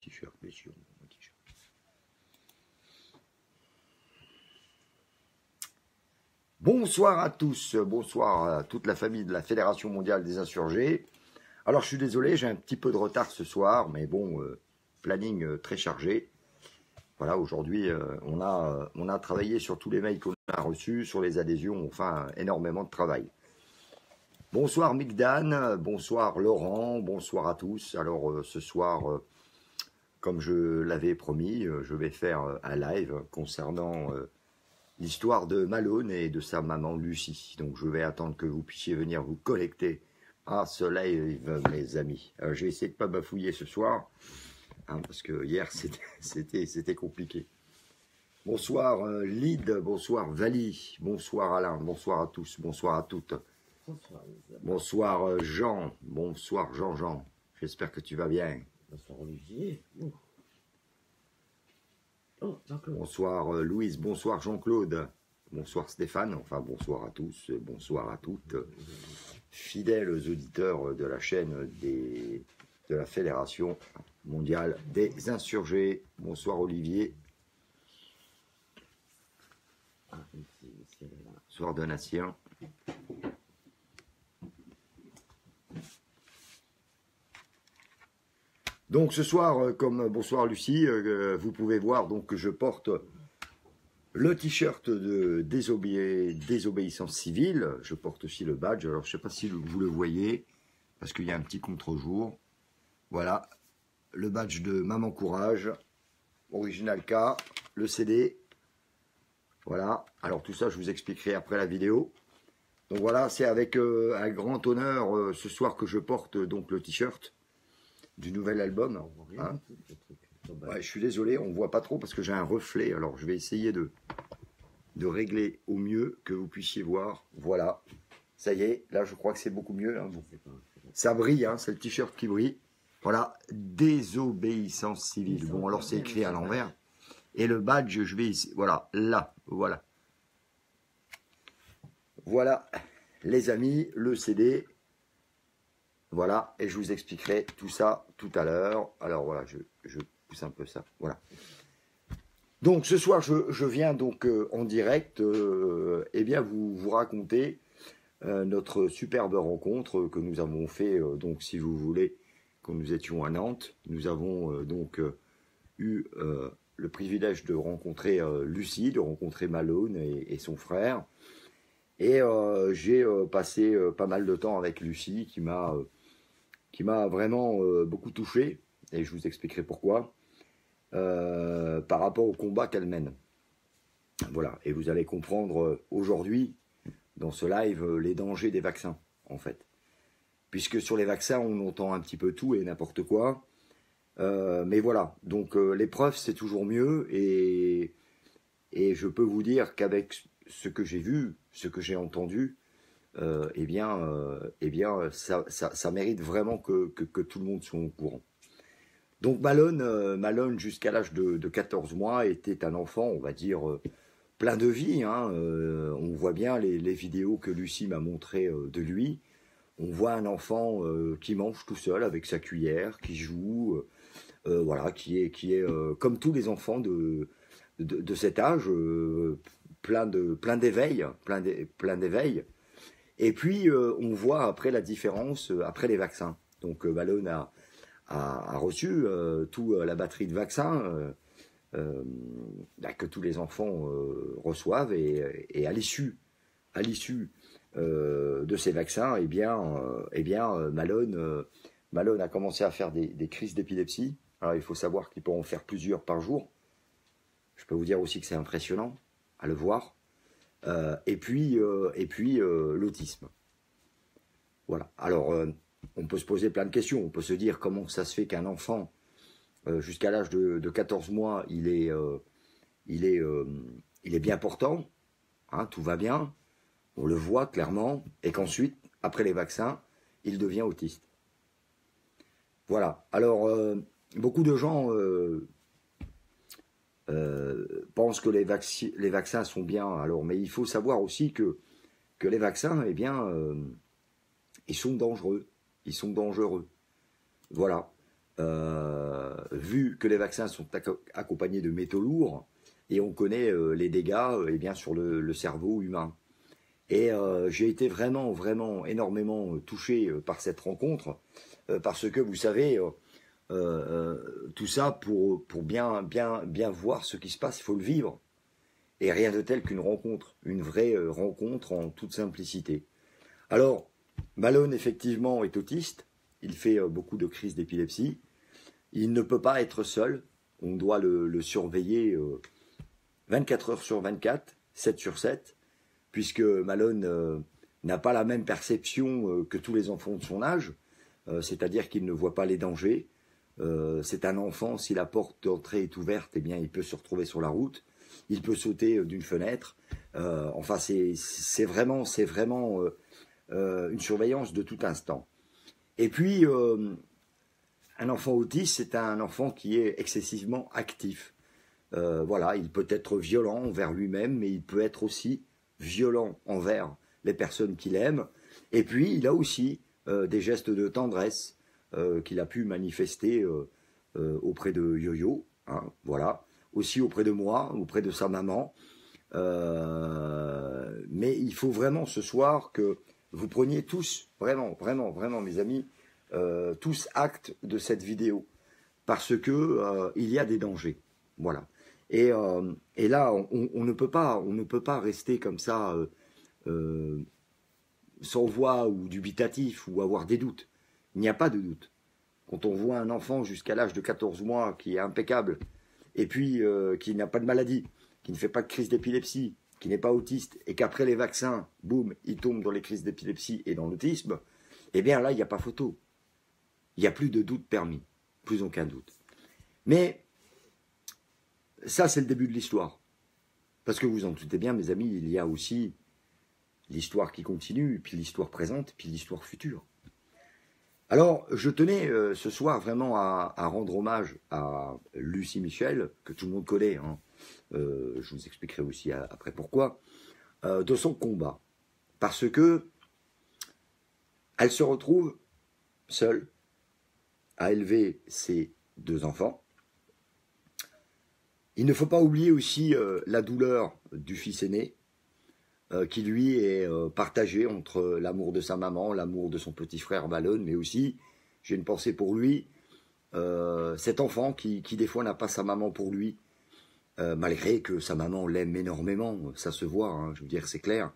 t-shirt, messieurs, mon t-shirt. Bonsoir à tous, bonsoir à toute la famille de la Fédération mondiale des insurgés. Alors je suis désolé, j'ai un petit peu de retard ce soir, mais bon, planning très chargé. Voilà, aujourd'hui, on a travaillé sur tous les mails qu'on a reçus, sur les adhésions, enfin, énormément de travail. Bonsoir Migdan, bonsoir Laurent, bonsoir à tous. Alors ce soir, comme je l'avais promis, je vais faire un live concernant l'histoire de Malone et de sa maman Lucie. Donc je vais attendre que vous puissiez venir vous connecter à ce live, mes amis. Je vais essayer de ne pas bafouiller ce soir, hein, parce que hier c'était compliqué. Bonsoir Lyd, bonsoir Vali, bonsoir Alain, bonsoir à tous, bonsoir à toutes. Bonsoir Jean, bonsoir Jean-Jean, j'espère que tu vas bien. Bonsoir Olivier. Oh, bonsoir Louise, bonsoir Jean-Claude, bonsoir Stéphane, enfin bonsoir à tous, bonsoir à toutes, fidèles auditeurs de la chaîne de la Fédération mondiale des insurgés. Bonsoir Olivier. Bonsoir Donatien. Donc ce soir, comme bonsoir Lucie, vous pouvez voir donc que je porte le t-shirt de désobéissance civile. Je porte aussi le badge. Alors je ne sais pas si vous le voyez, parce qu'il y a un petit contre-jour. Voilà, le badge de Maman Courage, Original K, le CD. Voilà, alors tout ça je vous expliquerai après la vidéo. Donc voilà, c'est avec un grand honneur ce soir que je porte donc le t-shirt du nouvel album. Hein. Ouais, je suis désolé, on ne voit pas trop parce que j'ai un reflet. Alors je vais essayer de régler au mieux que vous puissiez voir. Voilà, ça y est, là je crois que c'est beaucoup mieux. Hein. Ça brille, hein, c'est le t-shirt qui brille. Voilà, désobéissance civile. Bon, alors c'est écrit à l'envers. Et le badge, je vais ici. Voilà, là, voilà. Voilà, les amis, le CD. Voilà, et je vous expliquerai tout ça tout à l'heure. Alors voilà, je pousse un peu ça. Voilà. Donc ce soir, je viens donc en direct, eh bien vous raconter notre superbe rencontre que nous avons fait. Donc si vous voulez, quand nous étions à Nantes, nous avons donc eu le privilège de rencontrer Lucie, de rencontrer Malone et son frère. Et j'ai passé pas mal de temps avec Lucie qui m'a vraiment beaucoup touché, et je vous expliquerai pourquoi, par rapport au combat qu'elle mène. Voilà, et vous allez comprendre aujourd'hui, dans ce live, les dangers des vaccins, en fait. Puisque sur les vaccins, on entend un petit peu tout et n'importe quoi. Mais voilà, donc les preuves, c'est toujours mieux, et je peux vous dire qu'avec ce que j'ai vu, ce que j'ai entendu, eh bien, ça mérite vraiment que tout le monde soit au courant. Donc Malone jusqu'à l'âge de 14 mois, était un enfant, on va dire, plein de vie. Hein. On voit bien les vidéos que Lucie m'a montrées de lui. On voit un enfant qui mange tout seul avec sa cuillère, qui joue, voilà, qui est comme tous les enfants de cet âge, plein d'éveil. Et puis, on voit après la différence, après les vaccins. Donc, Malone a reçu toute la batterie de vaccins que tous les enfants reçoivent. Et à l'issue de ces vaccins, Malone a commencé à faire des crises d'épilepsie. Alors, il faut savoir qu'il peut en faire plusieurs par jour. Je peux vous dire aussi que c'est impressionnant à le voir. Et puis l'autisme. Voilà. Alors, on peut se poser plein de questions. On peut se dire comment ça se fait qu'un enfant, jusqu'à l'âge de 14 mois, il est bien portant, hein, tout va bien, on le voit clairement, et qu'ensuite, après les vaccins, il devient autiste. Voilà. Alors, beaucoup de gens pensent que les vaccins sont bien. Alors, mais il faut savoir aussi que les vaccins, eh bien, ils sont dangereux. Ils sont dangereux. Voilà. vu que les vaccins sont accompagnés de métaux lourds, et on connaît les dégâts eh bien, sur le cerveau humain. Et j'ai été vraiment, vraiment énormément touché par cette rencontre, parce que vous savez, tout ça pour bien voir ce qui se passe, il faut le vivre. Et rien de tel qu'une rencontre, une vraie rencontre en toute simplicité. Alors, Malone, effectivement, est autiste. Il fait beaucoup de crises d'épilepsie. Il ne peut pas être seul. On doit le surveiller 24 heures sur 24, 7 sur 7, puisque Malone n'a pas la même perception que tous les enfants de son âge. C'est-à-dire qu'il ne voit pas les dangers. C'est un enfant, si la porte d'entrée est ouverte, eh bien, il peut se retrouver sur la route. Il peut sauter d'une fenêtre. Enfin, c'est vraiment une surveillance de tout instant. Et puis, un enfant autiste, c'est un enfant qui est excessivement actif. Voilà, il peut être violent envers lui-même, mais il peut être aussi violent envers les personnes qu'il aime. Et puis, il a aussi des gestes de tendresse qu'il a pu manifester auprès de Yo-Yo, hein, voilà, aussi auprès de moi, auprès de sa maman. Mais il faut vraiment ce soir que vous preniez tous, vraiment, mes amis, tous acte de cette vidéo, parce que il y a des dangers, voilà. Et là, on ne peut pas rester comme ça, sans voix ou dubitatif ou avoir des doutes. Il n'y a pas de doute. Quand on voit un enfant jusqu'à l'âge de 14 mois qui est impeccable, et puis qui n'a pas de maladie, qui ne fait pas de crise d'épilepsie, qui n'est pas autiste, et qu'après les vaccins, boum, il tombe dans les crises d'épilepsie et dans l'autisme, eh bien là, il n'y a pas photo. Il n'y a plus de doute permis. Plus aucun doute. Mais ça, c'est le début de l'histoire. Parce que vous en doutez bien, mes amis, il y a aussi l'histoire qui continue, puis l'histoire présente, puis l'histoire future. Alors, je tenais ce soir vraiment à rendre hommage à Lucie Michel, que tout le monde connaît, hein. Je vous expliquerai aussi après pourquoi, de son combat. Parce que elle se retrouve seule à élever ses 2 enfants. Il ne faut pas oublier aussi la douleur du fils aîné, qui lui est partagé entre l'amour de sa maman, l'amour de son petit frère Malone, mais aussi, j'ai une pensée pour lui, cet enfant qui des fois n'a pas sa maman pour lui, malgré que sa maman l'aime énormément, ça se voit, hein, je veux dire, c'est clair.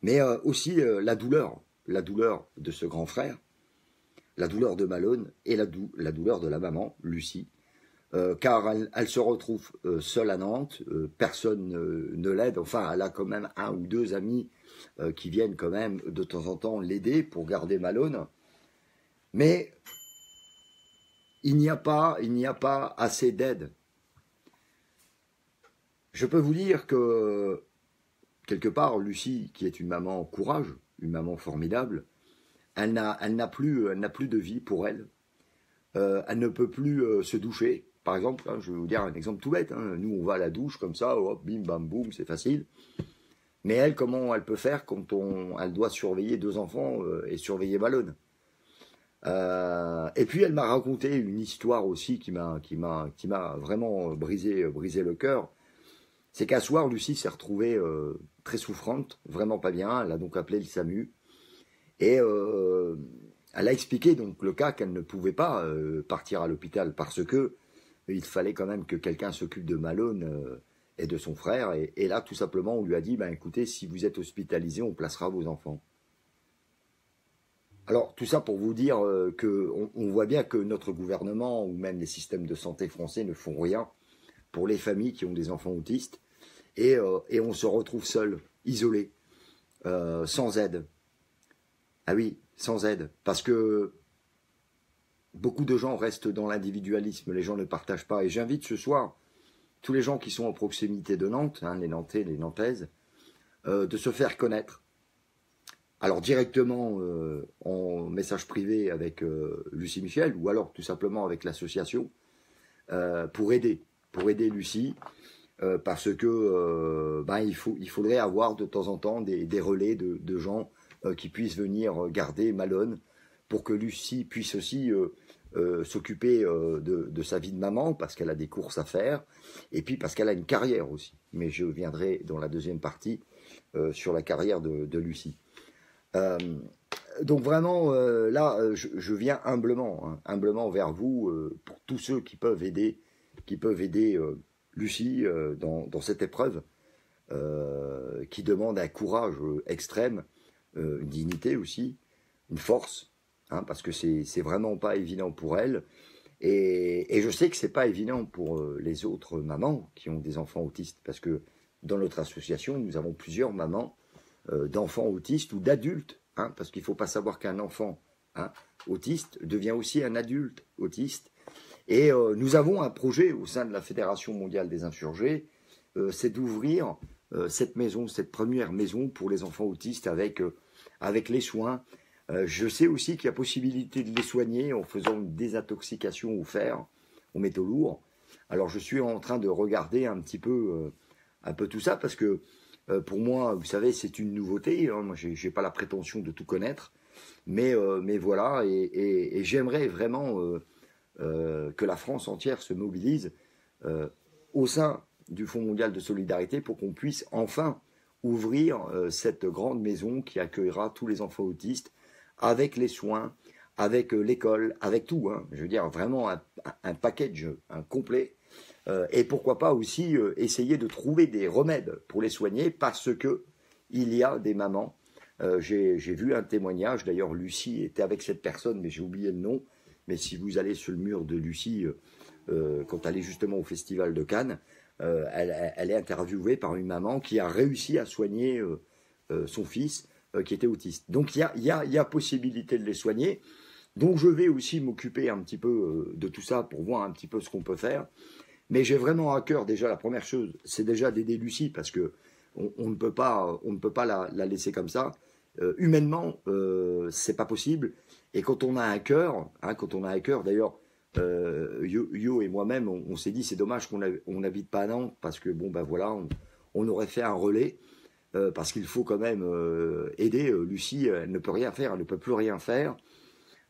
Mais aussi la douleur de ce grand frère, la douleur de Malone et la douleur de la maman, Lucie, car elle se retrouve seule à Nantes, personne ne l'aide, enfin elle a quand même 1 ou 2 amis qui viennent quand même de temps en temps l'aider pour garder Malone, mais il n'y a pas assez d'aide. Je peux vous dire que quelque part Lucie, qui est une maman courage, une maman formidable, elle n'a plus de vie pour elle. Elle ne peut plus se doucher. Par exemple, hein, je vais vous dire un exemple tout bête. Hein. Nous, on va à la douche comme ça, hop, bim, bam, boum, c'est facile. Mais elle, comment elle peut faire quand elle doit surveiller 2 enfants et surveiller Malone? Et puis, elle m'a raconté une histoire aussi qui m'a vraiment brisé le cœur. C'est qu'un soir, Lucie s'est retrouvée très souffrante, vraiment pas bien. Elle a donc appelé le SAMU. Et elle a expliqué donc le cas qu'elle ne pouvait pas partir à l'hôpital parce que il fallait quand même que quelqu'un s'occupe de Malone et de son frère. Et là, tout simplement, on lui a dit, ben, écoutez, si vous êtes hospitalisé, on placera vos enfants. Alors, tout ça pour vous dire qu'on voit bien que notre gouvernement ou même les systèmes de santé français ne font rien pour les familles qui ont des enfants autistes. Et on se retrouve seul, isolé, sans aide. Ah oui, sans aide. Parce que beaucoup de gens restent dans l'individualisme, les gens ne partagent pas. Et j'invite ce soir tous les gens qui sont en proximité de Nantes, hein, les Nantais, les Nantaises, de se faire connaître. Alors directement en message privé avec Lucie Michel, ou alors tout simplement avec l'association, pour aider Lucie, parce que il faudrait avoir de temps en temps des relais de gens qui puissent venir garder Malone, pour que Lucie puisse aussi s'occuper de sa vie de maman parce qu'elle a des courses à faire et puis parce qu'elle a une carrière aussi. Mais je viendrai dans la deuxième partie sur la carrière de Lucie. Donc vraiment, là, je viens humblement vers vous pour tous ceux qui peuvent aider Lucie dans cette épreuve qui demande un courage extrême, une dignité aussi, une force, hein, parce que c'est vraiment pas évident pour elle. Et je sais que c'est pas évident pour les autres mamans qui ont des enfants autistes, parce que dans notre association, nous avons plusieurs mamans d'enfants autistes ou d'adultes, hein, parce qu'il ne faut pas savoir qu'un enfant autiste devient aussi un adulte autiste. Et nous avons un projet au sein de la Fédération mondiale des insurgés, c'est d'ouvrir cette maison, cette première maison pour les enfants autistes avec les soins. Je sais aussi qu'il y a possibilité de les soigner en faisant une désintoxication au fer, aux métaux lourds. Alors je suis en train de regarder un peu tout ça parce que pour moi, vous savez, c'est une nouveauté. Hein. Moi, j'ai pas la prétention de tout connaître, mais voilà. Et j'aimerais vraiment que la France entière se mobilise au sein du Fonds mondial de solidarité pour qu'on puisse enfin ouvrir cette grande maison qui accueillera tous les enfants autistes avec les soins, avec l'école, avec tout. Hein. Je veux dire, vraiment un package, un complet. Et pourquoi pas aussi essayer de trouver des remèdes pour les soigner parce que il y a des mamans. J'ai vu un témoignage, d'ailleurs Lucie était avec cette personne, mais j'ai oublié le nom. Mais si vous allez sur le mur de Lucie, quand elle est justement au Festival de Cannes, elle est interviewée par une maman qui a réussi à soigner son fils qui était autiste. Donc il y a possibilité de les soigner. Donc je vais aussi m'occuper un petit peu de tout ça pour voir un petit peu ce qu'on peut faire. Mais j'ai vraiment à cœur déjà la première chose, c'est déjà d'aider Lucie parce que on ne peut pas la laisser comme ça. Humainement, c'est pas possible. Et quand on a un cœur, d'ailleurs, Yo et moi-même, on s'est dit c'est dommage qu'on n'habite pas à Nantes parce que bon ben voilà, on aurait fait un relais parce qu'il faut quand même aider Lucie. Elle ne peut rien faire, elle ne peut plus rien faire.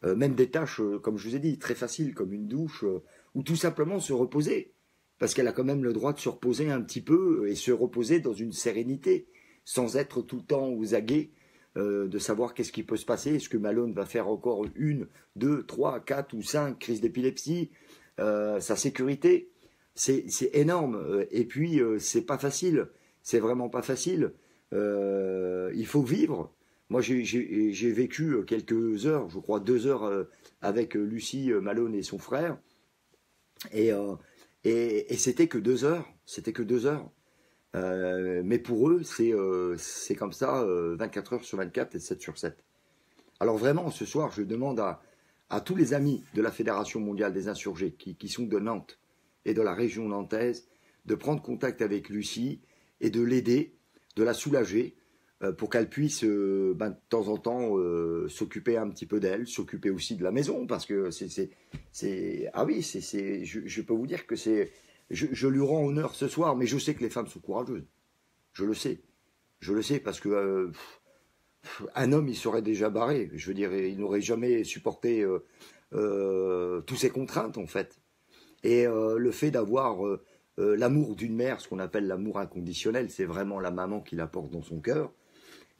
Même des tâches, comme je vous ai dit, très faciles comme une douche ou tout simplement se reposer. Parce qu'elle a quand même le droit de se reposer un petit peu et se reposer dans une sérénité, sans être tout le temps aux aguets, de savoir qu'est-ce qui peut se passer. Est-ce que Malone va faire encore 1, 2, 3, 4 ou 5 crises d'épilepsie, sa sécurité, c'est énorme. Et puis, c'est pas facile. C'est vraiment pas facile. Il faut vivre. Moi, j'ai vécu quelques heures, je crois 2 heures, avec Lucie, Malone et son frère. Et c'était que 2 heures. C'était que 2 heures. Mais pour eux, c'est comme ça, 24 heures sur 24 et 7 sur 7. Alors vraiment, ce soir, je demande à tous les amis de la Fédération mondiale des insurgés qui sont de Nantes et de la région nantaise de prendre contact avec Lucie et de l'aider, de la soulager pour qu'elle puisse de temps en temps s'occuper un petit peu d'elle, s'occuper aussi de la maison parce que ah oui, je peux vous dire que je lui rends honneur ce soir, mais je sais que les femmes sont courageuses. Je le sais parce que un homme, il serait déjà barré. Je veux dire, il n'aurait jamais supporté toutes ces contraintes, en fait. Et le fait d'avoir l'amour d'une mère, ce qu'on appelle l'amour inconditionnel, c'est vraiment la maman qui la porte dans son cœur.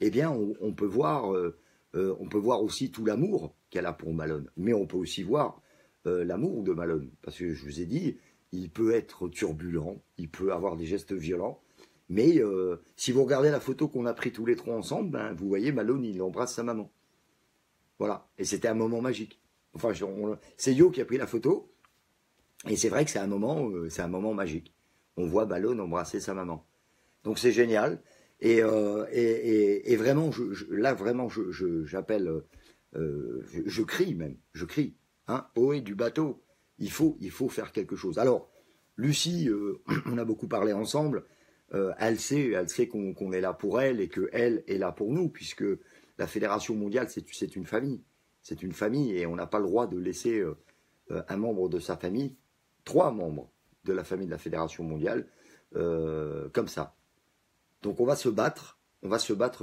Eh bien, on peut voir aussi tout l'amour qu'elle a pour Malone. Mais on peut aussi voir l'amour de Malone. Parce que je vous ai dit, il peut être turbulent, il peut avoir des gestes violents. Mais si vous regardez la photo qu'on a prise tous les trois ensemble, vous voyez Malone, il embrasse sa maman. Voilà. Et c'était un moment magique. Enfin, c'est Yo qui a pris la photo. Et c'est vrai que c'est un moment magique. On voit Malone embrasser sa maman. Donc c'est génial. Et vraiment, j'appelle, je crie même, haut et du bateau, il faut faire quelque chose. Alors, Lucie, on a beaucoup parlé ensemble, elle sait qu'on est là pour elle et qu'elle est là pour nous, puisque la Fédération mondiale, c'est une famille, et on n'a pas le droit de laisser un membre de sa famille, 3 membres de la famille de la Fédération mondiale, comme ça. Donc on va se battre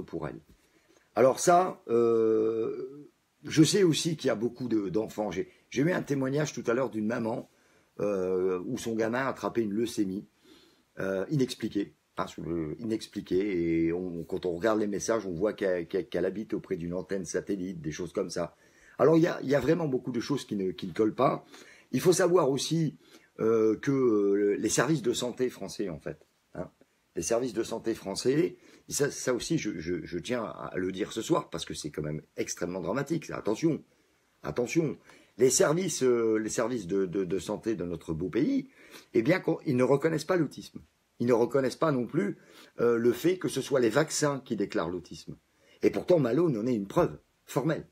pour elle. Alors ça, je sais aussi qu'il y a beaucoup d'enfants. J'ai eu un témoignage tout à l'heure d'une maman où son gamin a attrapé une leucémie inexpliquée. Hein, inexpliquée. Et quand on regarde les messages, on voit qu'elle habite auprès d'une antenne satellite, des choses comme ça. Alors il y a vraiment beaucoup de choses qui ne collent pas. Il faut savoir aussi que les services de santé français, en fait, hein, les services de santé français, et ça aussi je tiens à le dire ce soir parce que c'est quand même extrêmement dramatique. Attention, attention. Les services de santé de notre beau pays, eh bien, ils ne reconnaissent pas l'autisme. Ils ne reconnaissent pas non plus le fait que ce soit les vaccins qui déclarent l'autisme. Et pourtant, Malone en est une preuve formelle.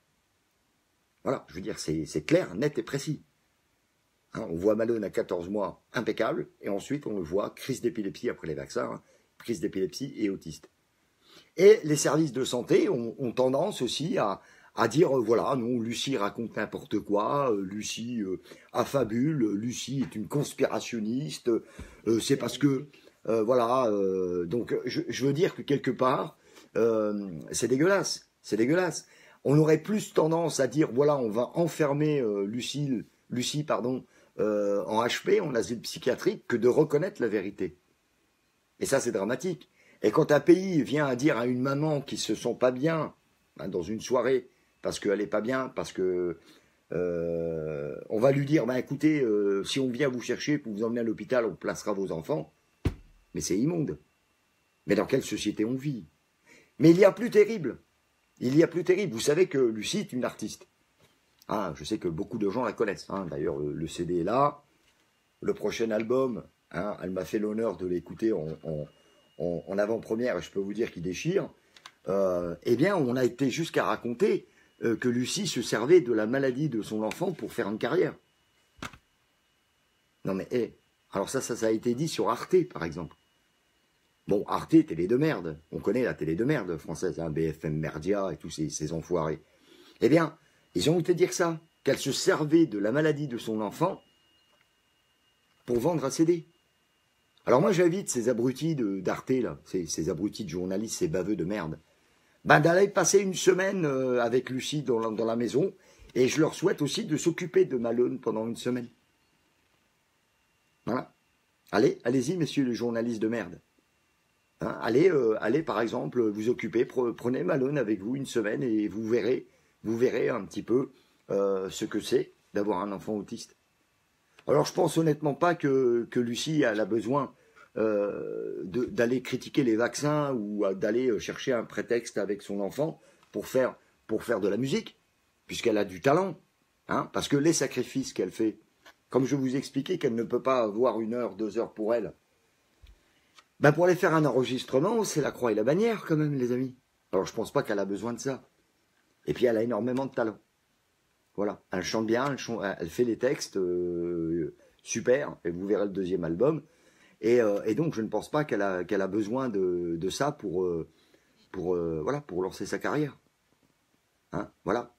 Voilà, je veux dire, c'est clair, net et précis. Hein, on voit Malone à 14 mois, impeccable, et ensuite on le voit, crise d'épilepsie après les vaccins, hein, crise d'épilepsie et autiste. Et les services de santé ont tendance aussi à dire, voilà, non, Lucie raconte n'importe quoi, Lucie affabule, Lucie est une conspirationniste, c'est parce que, voilà, donc je veux dire que quelque part, c'est dégueulasse, c'est dégueulasse. On aurait plus tendance à dire, voilà, on va enfermer Lucie, en HP, en asile psychiatrique, que de reconnaître la vérité. Et ça, c'est dramatique. Et quand un pays vient à dire à une maman qui se sent pas bien, hein, dans une soirée, parce qu'elle est pas bien, parce que on va lui dire, bah, écoutez, si on vient vous chercher pour vous emmener à l'hôpital, on placera vos enfants. Mais c'est immonde. Mais dans quelle société on vit? Mais il y a plus terrible. Il y a plus terrible. Vous savez que Lucie est une artiste. Ah, je sais que beaucoup de gens la connaissent. Hein. D'ailleurs, le CD est là. Le prochain album, hein, elle m'a fait l'honneur de l'écouter en avant-première, et je peux vous dire qu'il déchire. Eh bien, on a été jusqu'à raconter que Lucie se servait de la maladie de son enfant pour faire une carrière. Non mais, alors ça a été dit sur Arte, par exemple. Bon, Arte, télé de merde. On connaît la télé de merde française, hein, BFM Merdia et tous ces enfoirés. Eh bien, ils ont été dire ça, qu'elle se servait de la maladie de son enfant pour vendre un CD. Alors moi, j'invite ces abrutis d'Arte, là, ces abrutis de journalistes, ces baveux de merde, ben d'aller passer une semaine avec Lucie dans la maison, et je leur souhaite aussi de s'occuper de Malone pendant une semaine. Voilà. Allez-y, messieurs les journalistes de merde. Hein, allez, par exemple, vous occuper, prenez Malone avec vous une semaine, et vous verrez un petit peu ce que c'est d'avoir un enfant autiste. Alors je pense honnêtement pas que Lucie elle a besoin d'aller critiquer les vaccins ou d'aller chercher un prétexte avec son enfant pour faire de la musique, puisqu'elle a du talent, hein, parce que les sacrifices qu'elle fait, comme je vous expliquais qu'elle ne peut pas avoir 1 heure, 2 heures pour elle, ben pour aller faire un enregistrement, c'est la croix et la bannière quand même, les amis. Alors je pense pas qu'elle a besoin de ça. Et puis elle a énormément de talent. Voilà, elle chante bien, elle fait les textes, super, et vous verrez le 2e album. Et donc je ne pense pas qu'elle a besoin de ça pour lancer sa carrière. Hein, voilà.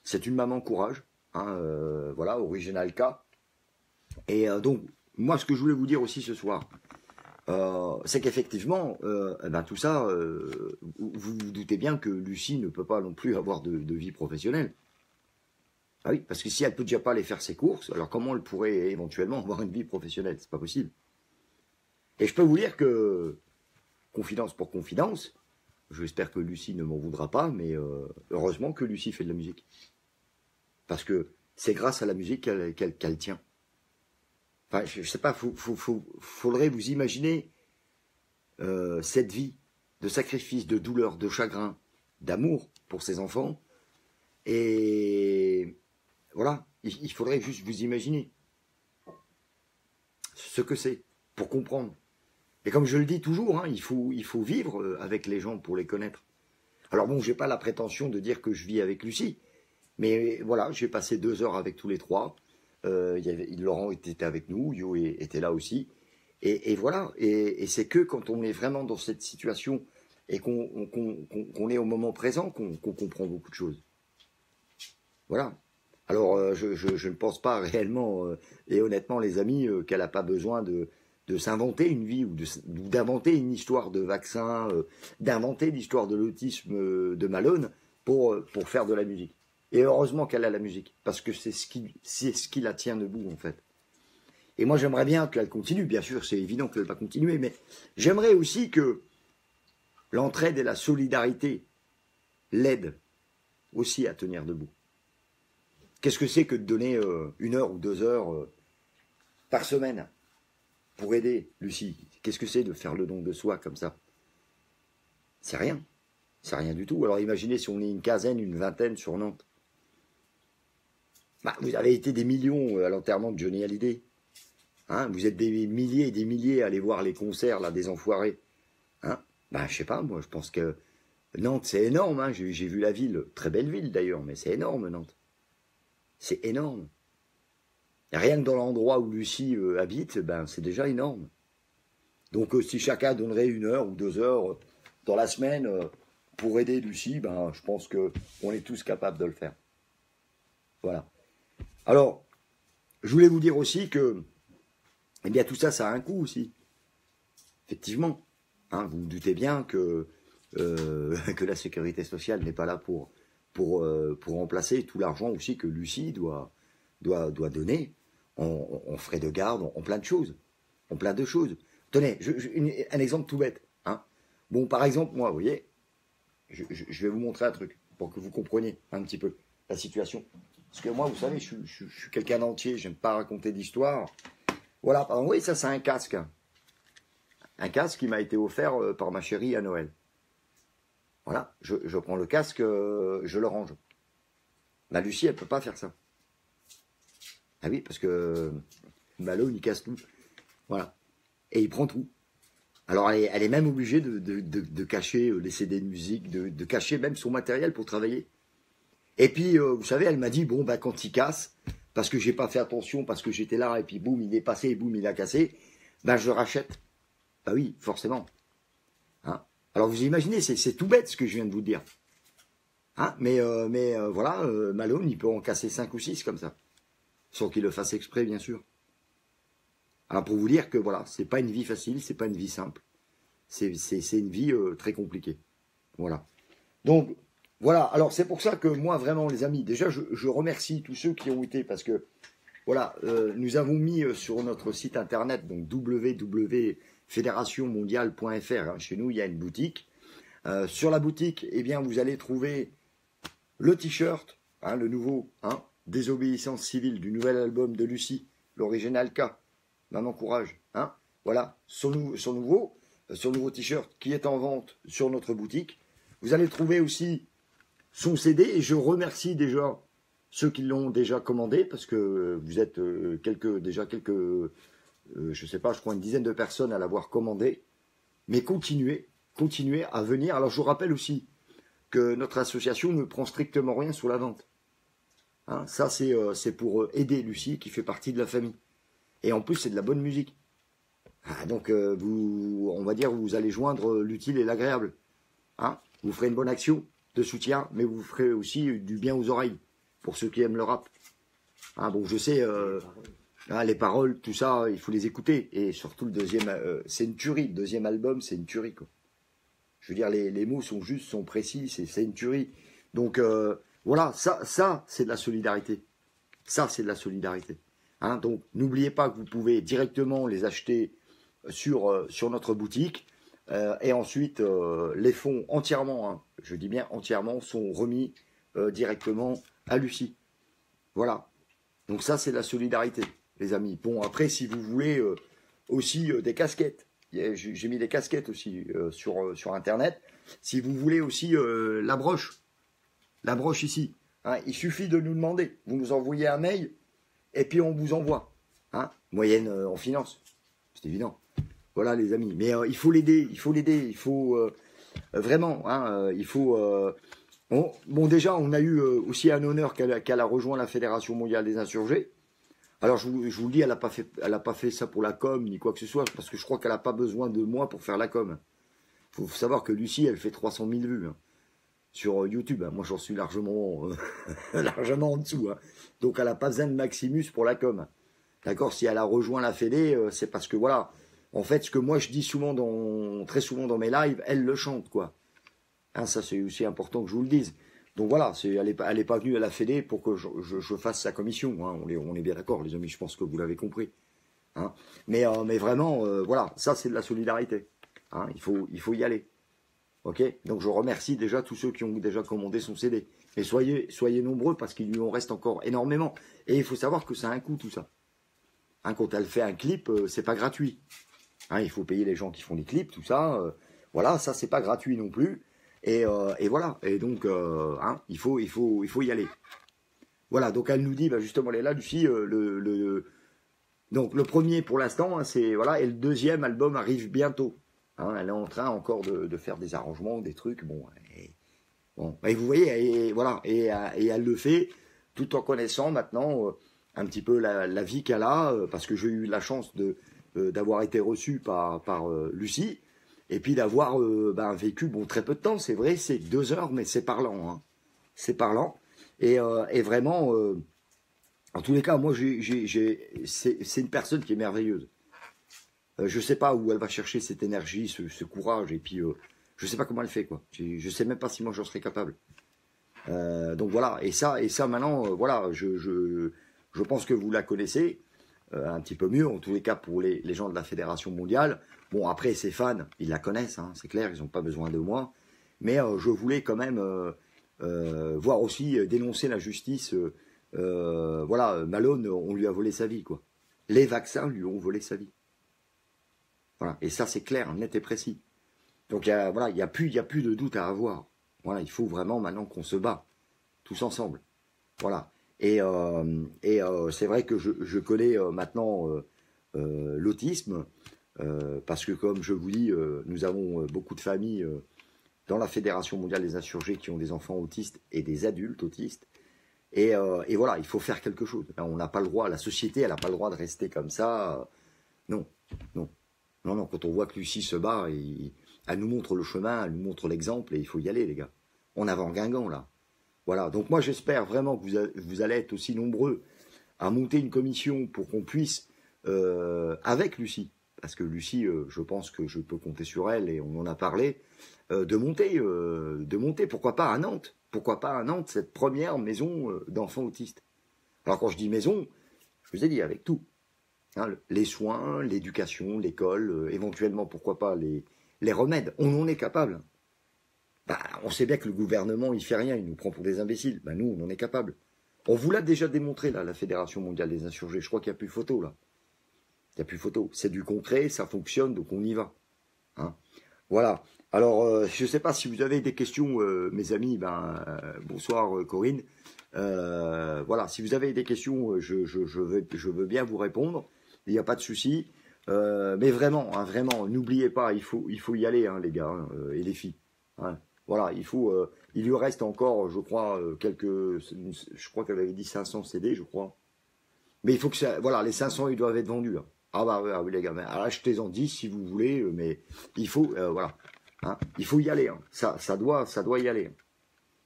C'est une maman courage, hein, voilà, original K. Et donc, moi ce que je voulais vous dire aussi ce soir, c'est qu'effectivement, tout ça, vous vous doutez bien que Lucie ne peut pas non plus avoir de vie professionnelle. Ah oui, parce que si elle peut déjà pas aller faire ses courses, alors comment elle pourrait éventuellement avoir une vie professionnelle? C'est pas possible. Et je peux vous dire que, confidence pour confidence, j'espère que Lucie ne m'en voudra pas, mais heureusement que Lucie fait de la musique. Parce que c'est grâce à la musique qu'elle tient. Enfin, je sais pas, faudrait vous imaginer cette vie de sacrifice, de douleur, de chagrin, d'amour pour ses enfants. Et voilà, il faudrait juste vous imaginer ce que c'est, pour comprendre. Et comme je le dis toujours, hein, il faut vivre avec les gens pour les connaître. Alors bon, j'ai pas la prétention de dire que je vis avec Lucie, mais voilà, j'ai passé 2 heures avec tous les 3. Laurent était avec nous, Yo était là aussi. Et voilà, et c'est que quand on est vraiment dans cette situation et qu'on est au moment présent qu'on comprend beaucoup de choses. Voilà. Alors, je ne pense pas réellement, et honnêtement, les amis, qu'elle n'a pas besoin de s'inventer une vie ou d'inventer une histoire de vaccin, d'inventer l'histoire de l'autisme de Malone pour faire de la musique. Et heureusement qu'elle a la musique, parce que c'est ce qui la tient debout, en fait. Et moi, j'aimerais bien qu'elle continue. Bien sûr, c'est évident qu'elle va continuer, mais j'aimerais aussi que l'entraide et la solidarité l'aident aussi à tenir debout. Qu'est-ce que c'est que de donner 1 heure ou 2 heures par semaine pour aider Lucie? Qu'est-ce que c'est de faire le don de soi comme ça? C'est rien. C'est rien du tout. Alors imaginez si on est une quinzaine, une vingtaine sur Nantes. Bah, vous avez été des millions à l'enterrement de Johnny Hallyday. Hein, vous êtes des milliers et des milliers à aller voir les concerts là, des enfoirés. Hein, bah, je sais pas, moi je pense que Nantes c'est énorme. Hein, j'ai vu la ville, très belle ville d'ailleurs, mais c'est énorme Nantes. C'est énorme. Rien que dans l'endroit où Lucie habite, ben, c'est déjà énorme. Donc si chacun donnerait 1 heure ou 2 heures dans la semaine pour aider Lucie, ben, je pense qu'on est tous capables de le faire. Voilà. Alors, je voulais vous dire aussi que, eh bien, tout ça, ça a un coût aussi. Effectivement. Hein, vous vous doutez bien que la sécurité sociale n'est pas là pour remplacer tout l'argent aussi que Lucie doit donner en frais de garde, en plein de choses. En plein de choses. Tenez, un exemple tout bête. Hein. Bon, par exemple, moi, vous voyez, je vais vous montrer un truc pour que vous compreniez un petit peu la situation. Parce que moi, vous savez, je suis quelqu'un d'entier, j'aime pas raconter d'histoire. Voilà, par exemple, oui, ça c'est un casque. Un casque qui m'a été offert par ma chérie à Noël. Voilà, je prends le casque, je le range. La Lucie, elle peut pas faire ça. Ah oui, parce que Malone, il casse tout. Voilà. Et il prend tout. Alors, elle est même obligée de cacher les CD de musique, de cacher même son matériel pour travailler. Et puis, vous savez, elle m'a dit, bon, bah, quand il casse, parce que j'ai pas fait attention, parce que j'étais là, et puis boum, il est passé, et boum, il a cassé, ben, je le rachète. Bah oui, forcément. Hein, alors, vous imaginez, c'est tout bête ce que je viens de vous dire. Hein, mais voilà, Malone, il peut en casser 5 ou 6 comme ça. Sans qu'il le fasse exprès, bien sûr. Alors, pour vous dire que, voilà, c'est pas une vie facile, c'est pas une vie simple. C'est une vie très compliquée. Voilà. Donc, voilà, alors c'est pour ça que moi, vraiment, les amis, déjà, je remercie tous ceux qui ont été, parce que, voilà, nous avons mis sur notre site internet, donc www.fédérationmondiale.fr, hein, chez nous, il y a une boutique. Sur la boutique, eh bien, vous allez trouver le t-shirt, hein, le nouveau, hein, Désobéissance civile, du nouvel album de Lucie, l'original K, Maman Courage, hein, voilà, son nouveau t-shirt qui est en vente sur notre boutique. Vous allez trouver aussi son CD, et je remercie déjà ceux qui l'ont déjà commandé, parce que vous êtes quelques, je sais pas, je crois une dizaine de personnes à l'avoir commandé. Mais continuez à venir. Alors je vous rappelle aussi que notre association ne prend strictement rien sur la vente. Hein, ça c'est pour aider Lucie qui fait partie de la famille. Et en plus c'est de la bonne musique. Ah, donc on va dire, vous allez joindre l'utile et l'agréable. Hein, vous ferez une bonne action de soutien, mais vous ferez aussi du bien aux oreilles, pour ceux qui aiment le rap. Hein, bon, je sais, hein, les paroles, tout ça, il faut les écouter. Et surtout le deuxième, c'est une tuerie. Le deuxième album, c'est une tuerie, quoi. Je veux dire, les mots sont justes, sont précis, c'est une tuerie. Donc, voilà, ça c'est de la solidarité. Ça, c'est de la solidarité. Hein, donc, n'oubliez pas que vous pouvez directement les acheter sur notre boutique. Et ensuite, les fonds entièrement, hein, je dis bien entièrement, sont remis directement à Lucie. Voilà. Donc ça, c'est la solidarité, les amis. Bon, après, si vous voulez aussi des casquettes, j'ai mis des casquettes aussi sur Internet. Si vous voulez aussi la broche ici, hein, il suffit de nous demander. Vous nous envoyez un mail et puis on vous envoie. Hein, moyenne en finance, c'est évident. Voilà les amis, mais il faut l'aider, il faut vraiment, hein, il faut... bon déjà, on a eu aussi un honneur qu'elle a rejoint la Fédération Mondiale des Insurgés. Alors je vous le dis, elle a pas fait ça pour la com, ni quoi que ce soit, parce que je crois qu'elle n'a pas besoin de moi pour faire la com. Faut savoir que Lucie, elle fait 300 000 vues hein, sur YouTube. Hein. Moi, j'en suis largement en dessous. Hein. Donc elle n'a pas besoin de Maximus pour la com. D'accord, si elle a rejoint la Fédé, c'est parce que voilà... En fait, ce que moi je dis très souvent dans mes lives, elle le chante, quoi. Hein, ça, c'est aussi important que je vous le dise. Donc voilà, elle est pas venue à la Fédé pour que je fasse sa commission. Hein. On est bien d'accord, les amis, je pense que vous l'avez compris. Hein. Mais vraiment, voilà, ça c'est de la solidarité. Hein. Il faut y aller. Ok. Donc je remercie déjà tous ceux qui ont déjà commandé son CD. Et soyez nombreux parce qu'il lui en reste encore énormément. Et il faut savoir que ça a un coût tout ça. Hein, quand elle fait un clip, c'est pas gratuit. Hein, il faut payer les gens qui font les clips, tout ça. Voilà, ça c'est pas gratuit non plus. Et voilà. Et donc, hein, il faut y aller. Voilà. Donc elle nous dit, bah, justement, elle est là, Lucie. Donc le premier pour l'instant, hein, c'est voilà. Et le deuxième album arrive bientôt. Hein, elle est en train encore de faire des arrangements, des trucs. Bon. Et vous voyez, et voilà. Et elle le fait tout en connaissant maintenant un petit peu la vie qu'elle a, parce que j'ai eu la chance d'avoir été reçu par Lucie. Et puis d'avoir vécu très peu de temps, c'est vrai, c'est 2 heures, mais c'est parlant. Hein. C'est parlant. Et vraiment, en tous les cas, moi, c'est une personne qui est merveilleuse. Je ne sais pas où elle va chercher cette énergie, ce courage, et puis je ne sais pas comment elle fait, quoi. Je ne sais même pas si moi j'en serais capable. Donc voilà, et ça maintenant, voilà, je pense que vous la connaissez un petit peu mieux, en tous les cas pour les gens de la Fédération mondiale. Bon, après, ses fans, ils la connaissent, hein, c'est clair, ils n'ont pas besoin de moi. Mais je voulais quand même voir aussi dénoncer la justice. Voilà, Malone, on lui a volé sa vie, quoi. Les vaccins lui ont volé sa vie. Voilà, et ça, c'est clair, net et précis. Donc, voilà, il n'y a plus de doute à avoir. Voilà, il faut vraiment maintenant qu'on se bat, tous ensemble. Voilà. Et c'est vrai que je connais maintenant l'autisme. Parce que comme je vous dis, nous avons beaucoup de familles dans la Fédération mondiale des insurgés qui ont des enfants autistes et des adultes autistes. Et voilà, il faut faire quelque chose. On n'a pas le droit, la société, elle n'a pas le droit de rester comme ça. Non. Quand on voit que Lucie se bat, elle nous montre le chemin, elle nous montre l'exemple, et il faut y aller, les gars. On avance Guingamp, là. Voilà, donc moi j'espère vraiment que vous allez être aussi nombreux à monter une commission pour qu'on puisse, avec Lucie, parce que Lucie, je pense que je peux compter sur elle, et on en a parlé, de monter, pourquoi pas à Nantes, cette première maison d'enfants autistes. Alors quand je dis maison, je vous ai dit avec tout, hein, les soins, l'éducation, l'école, éventuellement pourquoi pas les remèdes, on en est capable. On sait bien que le gouvernement il fait rien, il nous prend pour des imbéciles. Nous on en est capable. On vous l'a déjà démontré là, la Fédération mondiale des insurgés. Je crois qu'il n'y a plus photo là. Il n'y a plus photo. C'est du concret, ça fonctionne, donc on y va. Hein, voilà. Alors, je ne sais pas si vous avez des questions, mes amis. Bonsoir Corinne. Voilà, si vous avez des questions, je veux bien vous répondre. Il n'y a pas de souci. Mais vraiment, hein, vraiment, n'oubliez pas, il faut y aller, hein, les gars hein, et les filles. Hein. Voilà, il lui reste encore, je crois, je crois qu'elle avait dit 500 CD, je crois. Mais il faut que ça, voilà, les 500, ils doivent être vendus. Hein. Ah oui, les gars, achetez-en 10 si vous voulez, mais il faut, voilà, hein, il faut y aller. Hein. Ça doit y aller.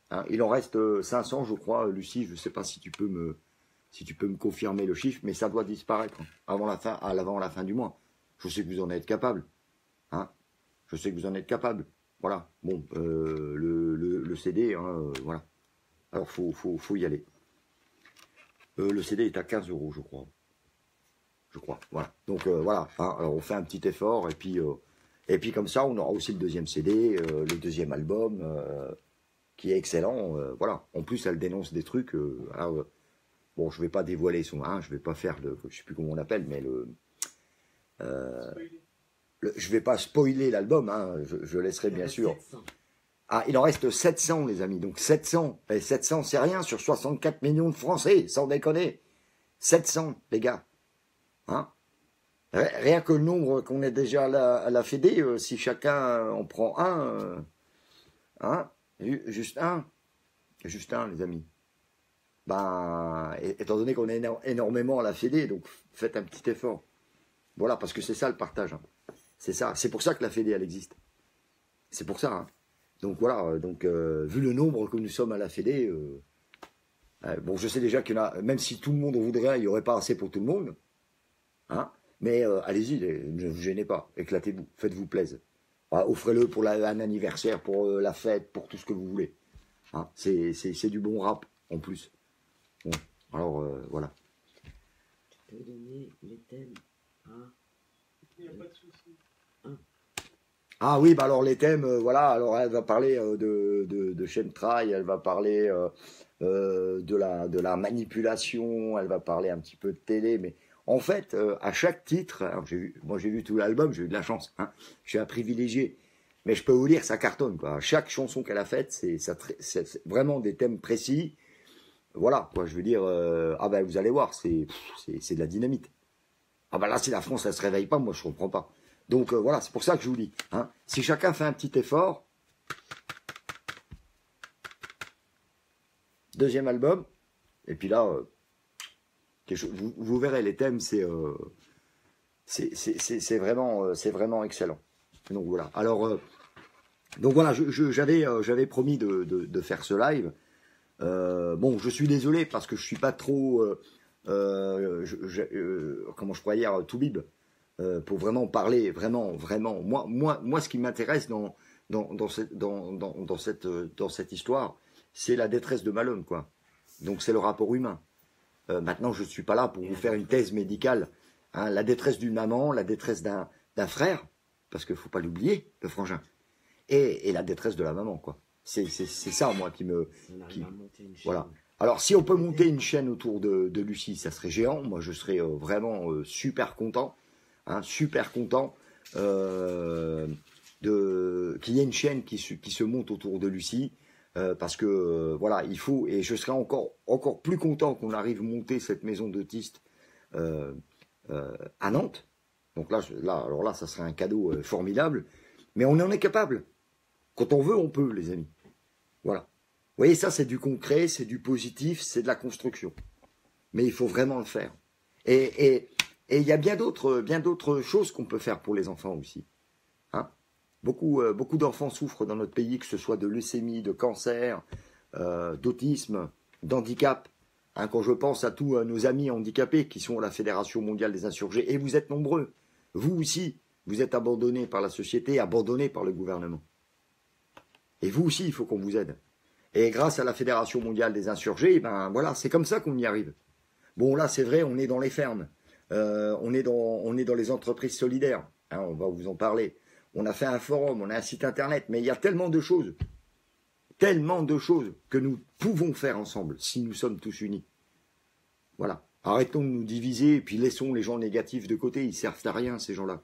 Hein. Il en reste 500, je crois, Lucie. Je ne sais pas si tu peux me confirmer le chiffre, mais ça doit disparaître hein, avant la fin du mois. Je sais que vous en êtes capable. Hein. Je sais que vous en êtes capable. Voilà. Bon, le CD, hein, voilà. Alors faut y aller. Le CD est à 15 €, je crois. Voilà. Donc voilà. Hein, alors on fait un petit effort et puis comme ça, on aura aussi le deuxième CD, le deuxième album, qui est excellent. Voilà. En plus, elle dénonce des trucs. Bon, je vais pas dévoiler je vais pas faire je sais plus comment on l'appelle, mais je vais pas spoiler l'album. Hein, je laisserai bien sûr. 700. Ah, il en reste 700, les amis. Donc 700. Et 700, c'est rien sur 64 millions de Français, sans déconner. 700, les gars. Hein? Rien que le nombre qu'on est déjà à la Fédé, si chacun en prend un, hein? Juste un, les amis. Étant donné qu'on est énormément à la Fédé, donc faites un petit effort. Voilà, parce que c'est ça le partage. Hein. C'est ça. C'est pour ça que la Fédé, elle existe. C'est pour ça. Hein. Donc voilà, vu le nombre que nous sommes à la Fédé, bon, je sais déjà qu'il y en a, même si tout le monde en voudrait, il n'y aurait pas assez pour tout le monde. Hein, mais allez-y, ne vous gênez pas, éclatez-vous, faites-vous plaisir. Offrez-le pour un anniversaire, pour la fête, pour tout ce que vous voulez. Hein. C'est du bon rap, en plus. Bon, alors, voilà. Tu peux donner les thèmes à... Il n'y a pas de souci. Ah oui, bah alors les thèmes, voilà, alors elle va parler de chemtrail, elle va parler de la manipulation, elle va parler un petit peu de télé, mais en fait, à chaque titre, alors moi j'ai vu tout l'album, j'ai eu de la chance, hein, je suis un privilégié, mais je peux vous dire, ça cartonne, quoi. Chaque chanson qu'elle a faite, c'est vraiment des thèmes précis, voilà, quoi, je veux dire, ah ben vous allez voir, c'est de la dynamite. Ah ben là, si la France, elle se réveille pas, moi je comprends pas. Donc voilà, c'est pour ça que je vous dis. Hein, si chacun fait un petit effort, deuxième album, et puis là, vous verrez, les thèmes, c'est vraiment excellent. Donc voilà. Alors, donc voilà, j'avais promis de faire ce live. Bon, je suis désolé parce que je suis pas trop, comment je pourrais dire, tout bib. Pour vraiment parler, vraiment, moi, ce qui m'intéresse dans cette histoire, c'est la détresse de Malone, quoi. Donc c'est le rapport humain. Maintenant, je ne suis pas là pour vous faire une thèse médicale. Hein, la détresse d'une maman, la détresse d'un frère, parce qu'il ne faut pas l'oublier, le frangin, et la détresse de la maman, quoi. C'est ça, moi, qui me... Voilà. Alors, si on peut monter une chaîne autour de Lucie, ça serait géant. Moi, je serais vraiment super content. Hein, super content qu'il y ait une chaîne qui se monte autour de Lucie, parce que voilà, il faut, et je serais encore plus content qu'on arrive à monter cette maison d'autistes à Nantes. Donc alors là, ça serait un cadeau formidable, mais on en est capable. Quand on veut, on peut, les amis. Voilà. Vous voyez, ça, c'est du concret, c'est du positif, c'est de la construction. Mais il faut vraiment le faire. Et il y a bien d'autres choses qu'on peut faire pour les enfants aussi. Hein, beaucoup d'enfants souffrent dans notre pays, que ce soit de leucémie, de cancer, d'autisme, d'handicap. Hein, quand je pense à tous nos amis handicapés qui sont à la Fédération mondiale des insurgés, et vous êtes nombreux, vous aussi, vous êtes abandonnés par la société, abandonnés par le gouvernement. Et vous aussi, il faut qu'on vous aide. Et grâce à la Fédération mondiale des insurgés, ben voilà, c'est comme ça qu'on y arrive. Bon, là, c'est vrai, on est dans les fermes. On est dans les entreprises solidaires, hein, on va vous en parler. On a fait un forum, on a un site internet, mais il y a tellement de choses que nous pouvons faire ensemble si nous sommes tous unis. Voilà. Arrêtons de nous diviser et puis laissons les gens négatifs de côté, ils servent à rien ces gens-là.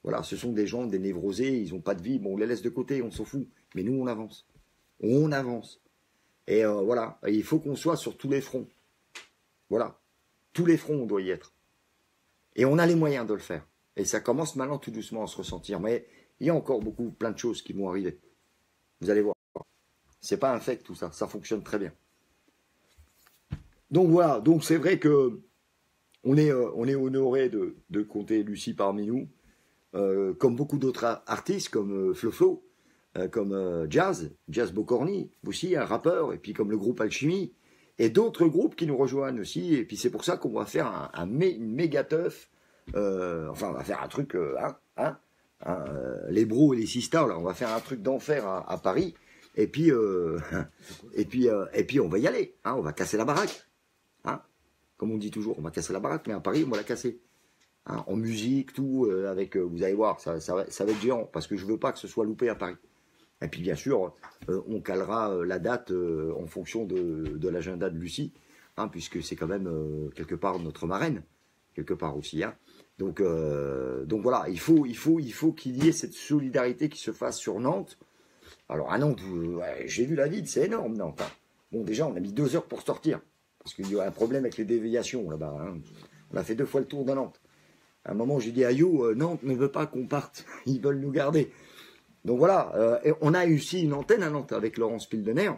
Voilà, ce sont des gens, des névrosés, ils n'ont pas de vie, bon, on les laisse de côté, on s'en fout. Mais nous, on avance. On avance. Et voilà, et il faut qu'on soit sur tous les fronts. Voilà. Tous les fronts, on doit y être. Et on a les moyens de le faire. Et ça commence maintenant tout doucement à se ressentir. Mais il y a encore plein de choses qui vont arriver. Vous allez voir. C'est pas un fait tout ça. Ça fonctionne très bien. Donc voilà. Donc c'est vrai que on est honoré de compter Lucie parmi nous. Comme beaucoup d'autres artistes, comme Flo, comme Jazz Bocorny, aussi un rappeur, et puis comme le groupe Alchimie, et d'autres groupes qui nous rejoignent aussi, et puis c'est pour ça qu'on va faire une méga teuf, enfin on va faire un truc, les bros et les sisters, là, on va faire un truc d'enfer à Paris, et puis on va y aller, hein, on va casser la baraque, hein, comme on dit toujours, on va casser la baraque, mais à Paris on va la casser. Hein, en musique, tout, avec, vous allez voir, ça va être géant, parce que je veux pas que ce soit loupé à Paris. Et puis bien sûr, on calera la date en fonction de l'agenda de Lucie, hein, puisque c'est quand même quelque part notre marraine, quelque part aussi. Hein. Donc voilà, il faut qu'il y ait cette solidarité qui se fasse sur Nantes. Alors à Nantes, j'ai vu la ville, c'est énorme Nantes. Hein. Bon déjà, on a mis 2 heures pour sortir, parce qu'il y a un problème avec les déviations là-bas. Hein. On a fait 2 fois le tour de Nantes. À un moment, j'ai dit à You, Nantes ne veut pas qu'on parte. Ils veulent nous garder. Donc voilà. Et on a aussi une antenne à Nantes avec Laurent Spildener.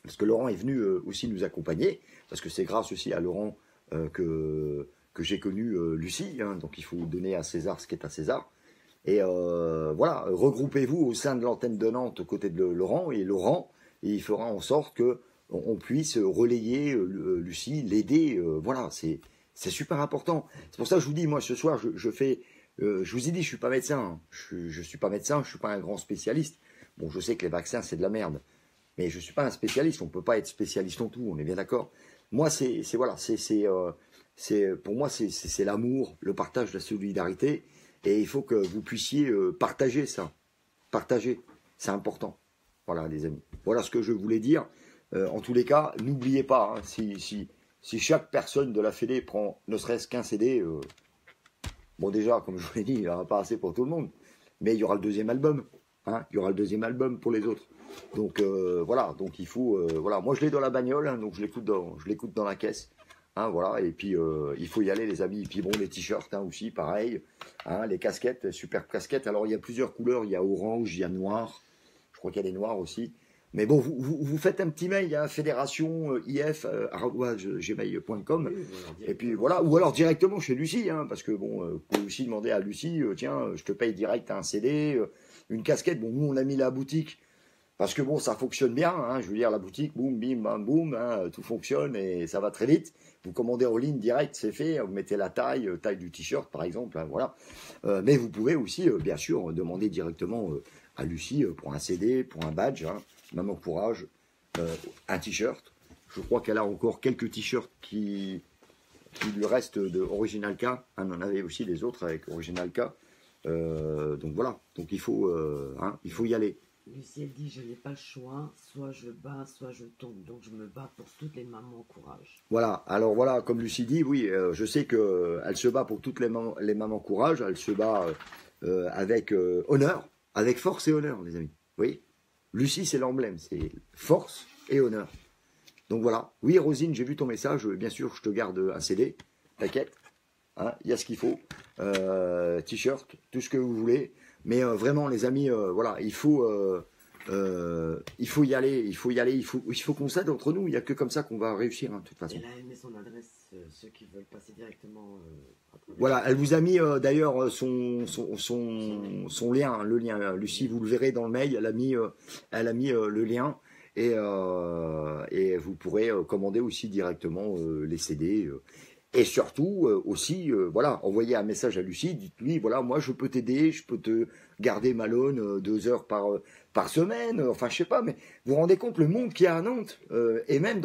Parce que Laurent est venu aussi nous accompagner. Parce que c'est grâce aussi à Laurent que j'ai connu Lucie. Hein, donc il faut donner à César ce qui est à César. Et voilà. Regroupez-vous au sein de l'antenne de Nantes aux côtés de Laurent. Et Laurent, il fera en sorte qu'on puisse relayer Lucie, l'aider. Voilà. C'est super important. C'est pour ça que je vous dis, moi, ce soir, je fais... je vous ai dit, je suis pas médecin. Je suis pas médecin, je suis pas un grand spécialiste. Bon, je sais que les vaccins, c'est de la merde. Mais je suis pas un spécialiste, on peut pas être spécialiste en tout, on est bien d'accord. Moi, pour moi, c'est l'amour, le partage, la solidarité, et il faut que vous puissiez partager ça. Partager, c'est important. Voilà, les amis. Voilà ce que je voulais dire. En tous les cas, n'oubliez pas, hein, si chaque personne de la Fédé prend ne serait-ce qu'un CD, bon déjà, comme je vous l'ai dit, il n'y aura pas assez pour tout le monde, mais il y aura le deuxième album. Hein, il y aura le deuxième album pour les autres. Donc voilà, donc il faut, voilà, moi je l'ai dans la bagnole, hein, donc je l'écoute dans la caisse. Hein, voilà, et puis il faut y aller les amis. Et puis bon, les t-shirts hein, aussi, pareil. Hein, les casquettes, super casquettes. Alors il y a plusieurs couleurs, il y a orange, il y a noir. Je crois qu'il y a des noirs aussi. Mais bon, vous faites un petit mail à fédération if@gmail.com et puis voilà, ou alors directement chez Lucie, hein, parce que bon, vous pouvez aussi demander à Lucie, tiens, je te paye direct un CD, une casquette. Bon, nous on a mis la boutique. Parce que bon, ça fonctionne bien, hein, je veux dire, la boutique, boum, bim, bam, boum, hein, tout fonctionne et ça va très vite. Vous commandez en ligne direct, c'est fait, vous mettez la taille du t-shirt par exemple, hein, voilà. Mais vous pouvez aussi, bien sûr, demander directement à Lucie pour un CD, pour un badge, hein, Maman Courage, un t-shirt. Je crois qu'elle a encore quelques t-shirts qui lui restent de Original K. Hein, on en avait aussi des autres avec Original K. Donc voilà, donc il faut y aller. Lucie, elle dit, je n'ai pas le choix, soit je bats, soit je tombe. Donc je me bats pour toutes les mamans, courage. Voilà, alors voilà, comme Lucie dit, oui, je sais qu'elle se bat pour toutes les mamans courage, elle se bat avec honneur, avec force et honneur, les amis. Oui, Lucie, c'est l'emblème, c'est force et honneur. Donc voilà, oui, Rosine, j'ai vu ton message, bien sûr, je te garde un CD, t'inquiète, hein, il y a ce qu'il faut, t-shirt, tout ce que vous voulez. Mais vraiment, les amis, voilà, il faut y aller, il faut qu'on s'aide entre nous. Il n'y a que comme ça qu'on va réussir, hein, de toute façon. Elle a aimé son adresse, ceux qui veulent passer directement. Voilà, elle vous a mis d'ailleurs son lien, hein, le lien. Lucie, vous le verrez dans le mail, elle a mis le lien et vous pourrez commander aussi directement les CD. Et surtout, aussi, voilà, envoyez un message à Lucie, dites-lui, voilà, moi je peux t'aider, je peux te garder Malone 2 heures par semaine, enfin je sais pas, mais vous vous rendez compte le monde qu'il y a à Nantes, et même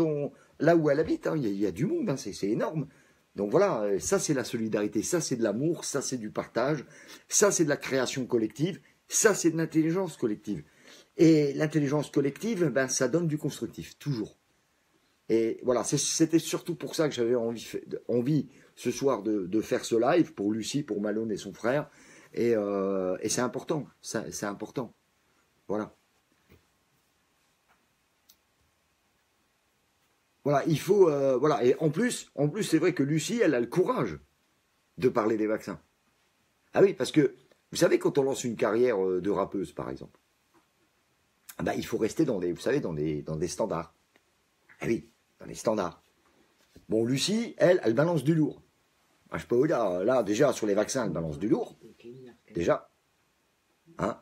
là où elle habite, hein, il y a du monde, hein, c'est énorme. Donc voilà, ça c'est la solidarité, ça c'est de l'amour, ça c'est du partage, ça c'est de la création collective, ça c'est de l'intelligence collective. Et l'intelligence collective, ben, ça donne du constructif, toujours. Et voilà, c'était surtout pour ça que j'avais envie ce soir de faire ce live pour Lucie, pour Malone et son frère. Et c'est important, c'est important. Voilà. Voilà, il faut voilà. Et en plus, c'est vrai que Lucie, elle a le courage de parler des vaccins. Ah oui, parce que vous savez, quand on lance une carrière de rappeuse, par exemple, bah, il faut rester dans des standards. Ah oui, dans les standards. Bon, Lucie, elle balance du lourd. Ah, je peux vous dire, là, déjà, sur les vaccins, elle balance du lourd. Déjà. Hein,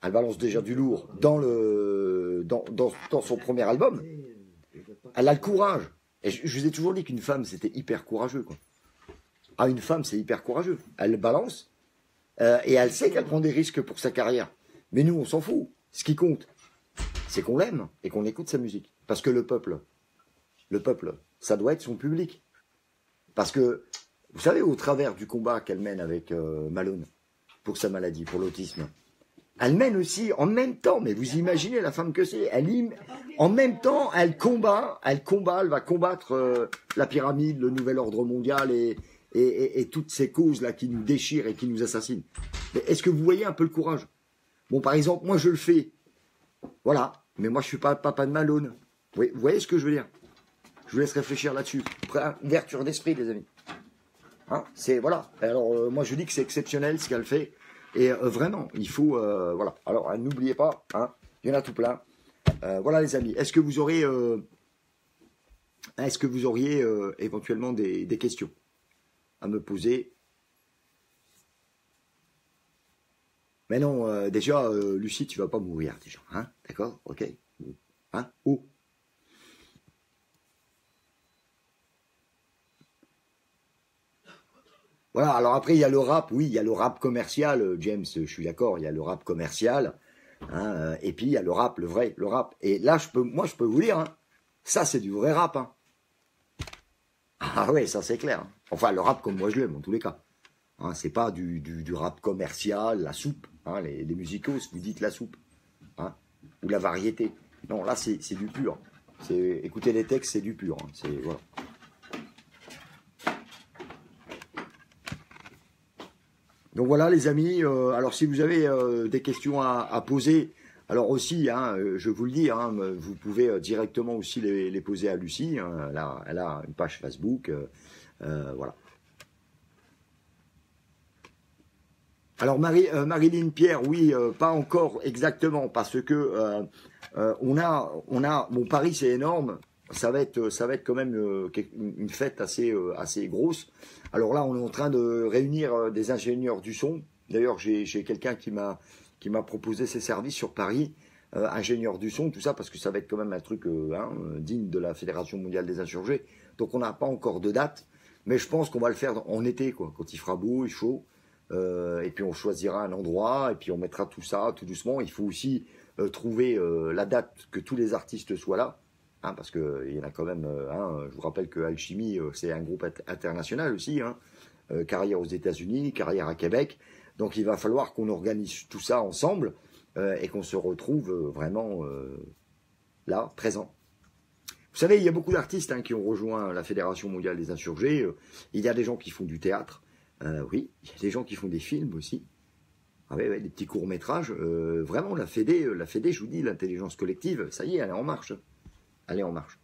elle balance déjà du lourd dans son premier album. Elle a le courage. Et je vous ai toujours dit qu'une femme, c'était hyper courageux, quoi. Ah, une femme, c'est hyper courageux. Elle balance, et elle sait qu'elle prend des risques pour sa carrière. Mais nous, on s'en fout. Ce qui compte, c'est qu'on l'aime et qu'on écoute sa musique. Parce que le peuple, ça doit être son public. Parce que, vous savez, au travers du combat qu'elle mène avec Malone, pour sa maladie, pour l'autisme, elle mène aussi, en même temps, mais vous imaginez la femme que c'est, en même temps, elle va combattre la pyramide, le nouvel ordre mondial et toutes ces causes-là qui nous déchirent et qui nous assassinent. Mais est-ce que vous voyez un peu le courage? Bon, par exemple, moi je le fais, voilà, mais moi je suis pas papa de Malone. Oui, vous voyez ce que je veux dire? Je vous laisse réfléchir là-dessus. Ouverture d'esprit, les amis. Hein, c'est voilà. Alors moi je dis que c'est exceptionnel ce qu'elle fait. Et vraiment, il faut voilà. Alors n'oubliez pas, hein, il y en a tout plein. Voilà les amis. Est-ce que vous auriez éventuellement des questions à me poser? Mais non, déjà, Lucie, tu vas pas mourir déjà, hein? D'accord? Ok? Hein? Oh. Voilà, alors après, il y a le rap, oui, il y a le rap commercial, James, je suis d'accord, il y a le rap commercial. Hein, et puis il y a le rap, le vrai, le rap. Et là, moi, je peux vous dire, hein, ça, c'est du vrai rap. Hein. Ah ouais, ça, c'est clair. Hein. Enfin, le rap comme moi je l'aime, en tous les cas. Hein, c'est pas du rap commercial, la soupe. Hein, les musicos, vous dites la soupe. Hein, ou la variété. Non, là, c'est du pur. Écoutez les textes, c'est du pur. Hein, voilà. Donc voilà les amis, alors si vous avez des questions à poser, alors aussi, hein, je vous le dis, hein, vous pouvez directement aussi les poser à Lucie, hein, elle a une page Facebook, voilà. Alors Marilyn Pierre, oui, pas encore exactement, parce que mon Paris c'est énorme, ça va être quand même une fête assez grosse. Alors là, on est en train de réunir des ingénieurs du son. D'ailleurs, j'ai quelqu'un qui m'a proposé ses services sur Paris, ingénieur du son, tout ça, parce que ça va être quand même un truc digne de la Fédération mondiale des insurgés. Donc on n'a pas encore de date, mais je pense qu'on va le faire en été, quoi, quand il fera beau et chaud. Et puis on choisira un endroit, et puis on mettra tout ça tout doucement. Il faut aussi trouver la date que tous les artistes soient là. Hein, parce qu'il y en a quand même, je vous rappelle que Alchimie, c'est un groupe international aussi, hein, carrière aux États-Unis, carrière à Québec. Donc il va falloir qu'on organise tout ça ensemble et qu'on se retrouve vraiment là, présent. Vous savez, il y a beaucoup d'artistes hein, qui ont rejoint la Fédération mondiale des insurgés. Il y a des gens qui font du théâtre, oui, il y a des gens qui font des films aussi. Ah ouais, des petits courts-métrages. Vraiment, la Fédé, je vous dis, l'intelligence collective, ça y est, elle est en marche. Allez, en marche.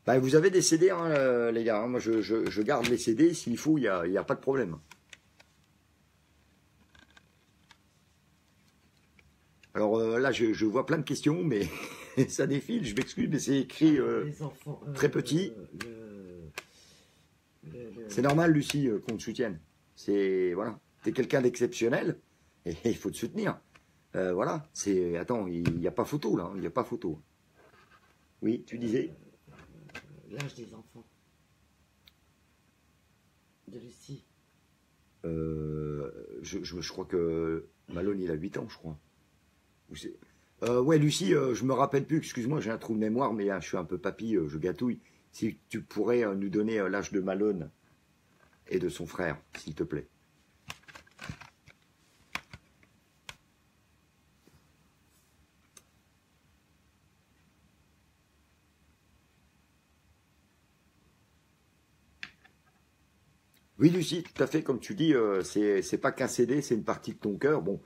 Ben, vous avez des CD, hein, les gars. Hein. Moi, je garde les CD. S'il faut, il n'y a pas de problème. Alors là, je vois plein de questions, mais ça défile. Je m'excuse, mais c'est écrit enfants, très petit. C'est normal, Lucie, qu'on te soutienne. Voilà. T'es quelqu'un d'exceptionnel et il faut te soutenir. Voilà, attends, il n'y a pas photo là, il n'y a pas photo. Oui, tu disais l'âge des enfants. De Lucie. Je crois que Malone, il a 8 ans, je crois. Ouais, Lucie, je me rappelle plus, excuse-moi, j'ai un trou de mémoire, mais je suis un peu papy, je gâtouille. Si tu pourrais nous donner l'âge de Malone et de son frère, s'il te plaît. Oui, Lucie, tout à fait, comme tu dis, c'est pas qu'un CD, c'est une partie de ton cœur. Bon,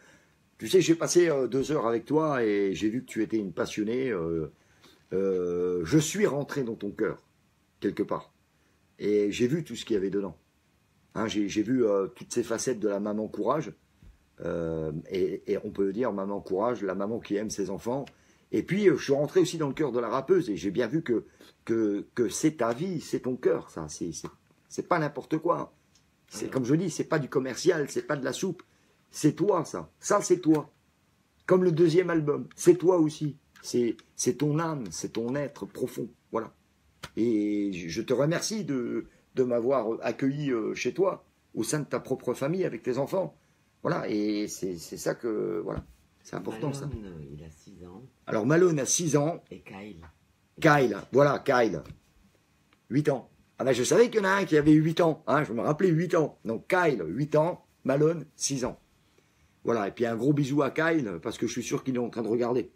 tu sais, j'ai passé 2 heures avec toi et j'ai vu que tu étais une passionnée. Je suis rentré dans ton cœur, quelque part. Et j'ai vu tout ce qu'il y avait dedans. Hein, j'ai vu toutes ces facettes de la maman courage. Et on peut dire maman courage, la maman qui aime ses enfants. Et puis, je suis rentré aussi dans le cœur de la rappeuse et j'ai bien vu que c'est ta vie, c'est ton cœur, ça. C'est pas n'importe quoi. C'est comme je dis, c'est pas du commercial, c'est pas de la soupe. C'est toi, ça. Ça, c'est toi. Comme le 2e album, c'est toi aussi. C'est ton âme, c'est ton être profond. Voilà. Et je te remercie de m'avoir accueilli chez toi, au sein de ta propre famille, avec tes enfants. Voilà. Et c'est ça que. Voilà. C'est important, Malone, ça. Il a 6 ans. Alors, Malone a 6 ans. Et Kyle. Kyle, voilà, Kyle. 8 ans. Ah ben je savais qu'il y en a un qui avait 8 ans, hein, je me rappelais 8 ans. Donc Kyle, 8 ans, Malone, 6 ans. Voilà, et puis un gros bisou à Kyle, parce que je suis sûr qu'il est en train de regarder.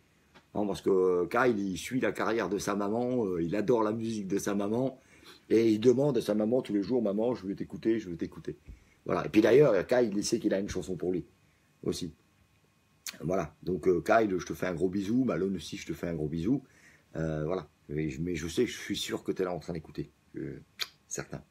Non, parce que Kyle, il suit la carrière de sa maman, il adore la musique de sa maman, et il demande à sa maman tous les jours, maman, je veux t'écouter, je veux t'écouter. Voilà, et puis d'ailleurs, Kyle, il sait qu'il a une chanson pour lui, aussi. Voilà, donc Kyle, je te fais un gros bisou, Malone aussi, je te fais un gros bisou. Voilà, mais je sais, je suis sûr que tu es là en train d'écouter. Certain.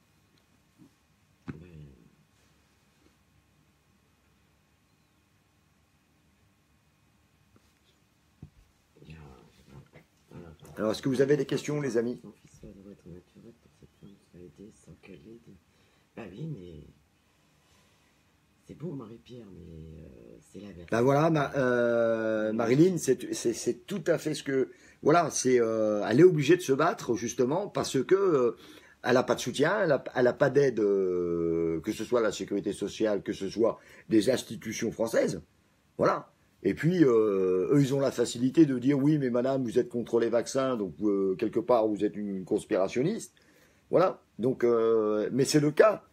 Alors, est-ce que vous avez des questions, les amis? Son fils doit être naturel pour cette femme qui a aidé sans qu'elle aide. Bah oui, mais c'est beau, Marie-Pierre, mais c'est la vérité. Ben voilà, Marilyn, c'est tout à fait ce que... Voilà, elle est obligée de se battre, justement, parce que elle n'a pas de soutien, elle n'a pas d'aide que ce soit la sécurité sociale, que ce soit des institutions françaises. Voilà. Et puis, eux, ils ont la facilité de dire, oui, mais madame, vous êtes contre les vaccins, donc quelque part, vous êtes une conspirationniste. Voilà. Donc, mais c'est le cas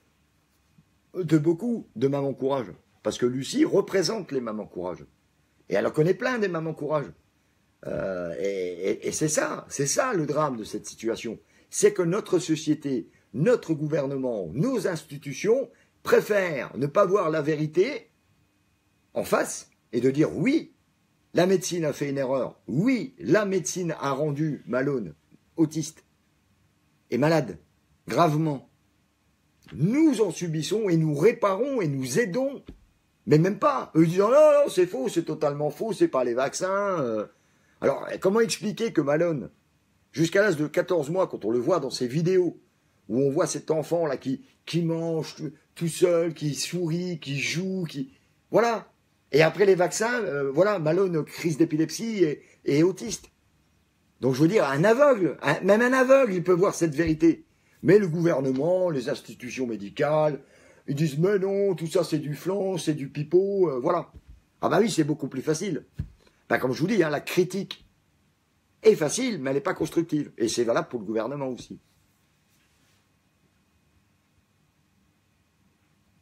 de beaucoup de Maman Courage. Parce que Lucie représente les Mamans Courage. Et elle en connaît plein des Mamans Courage. Et c'est ça le drame de cette situation. C'est que notre société, notre gouvernement, nos institutions préfèrent ne pas voir la vérité en face et de dire oui, la médecine a fait une erreur. Oui, la médecine a rendu Malone autiste et malade, gravement. Nous en subissons et nous réparons et nous aidons. Mais même pas. Eux disent non, non, c'est faux, c'est totalement faux, c'est pas les vaccins. Alors, comment expliquer que Malone, jusqu'à l'âge de 14 mois, quand on le voit dans ses vidéos, où on voit cet enfant-là qui mange tout seul, qui sourit, qui joue, voilà. Et après les vaccins, voilà, Malone, crise d'épilepsie et autiste. Donc je veux dire, un aveugle, même un aveugle, il peut voir cette vérité. Mais le gouvernement, les institutions médicales, ils disent, mais non, tout ça c'est du flan, c'est du pipeau, voilà. Ah bah oui, c'est beaucoup plus facile. Ben, comme je vous dis, hein, la critique est facile, mais elle n'est pas constructive. Et c'est valable pour le gouvernement aussi.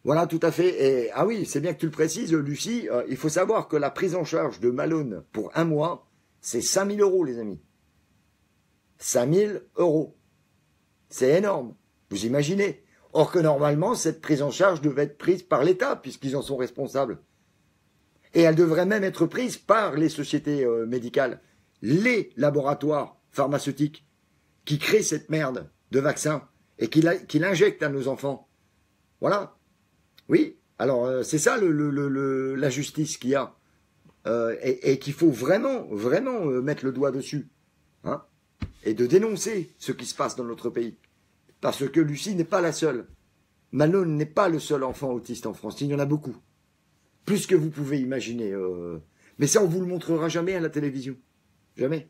Voilà, tout à fait. Et, ah oui, c'est bien que tu le précises, Lucie. Il faut savoir que la prise en charge de Malone pour 1 mois, c'est 5 000 €, les amis. 5 000 €. C'est énorme. Vous imaginez. Or que normalement, cette prise en charge devait être prise par l'État, puisqu'ils en sont responsables. Et elle devrait même être prise par les sociétés médicales, les laboratoires pharmaceutiques qui créent cette merde de vaccins et qui l'injectent à nos enfants. Voilà. Oui, alors c'est ça la justice qu'il y a. Et qu'il faut vraiment mettre le doigt dessus. Hein, et de dénoncer ce qui se passe dans notre pays. Parce que Lucie n'est pas la seule. Malone n'est pas le seul enfant autiste en France. Il y en a beaucoup. Plus que vous pouvez imaginer. Mais ça, on vous le montrera jamais à la télévision. Jamais.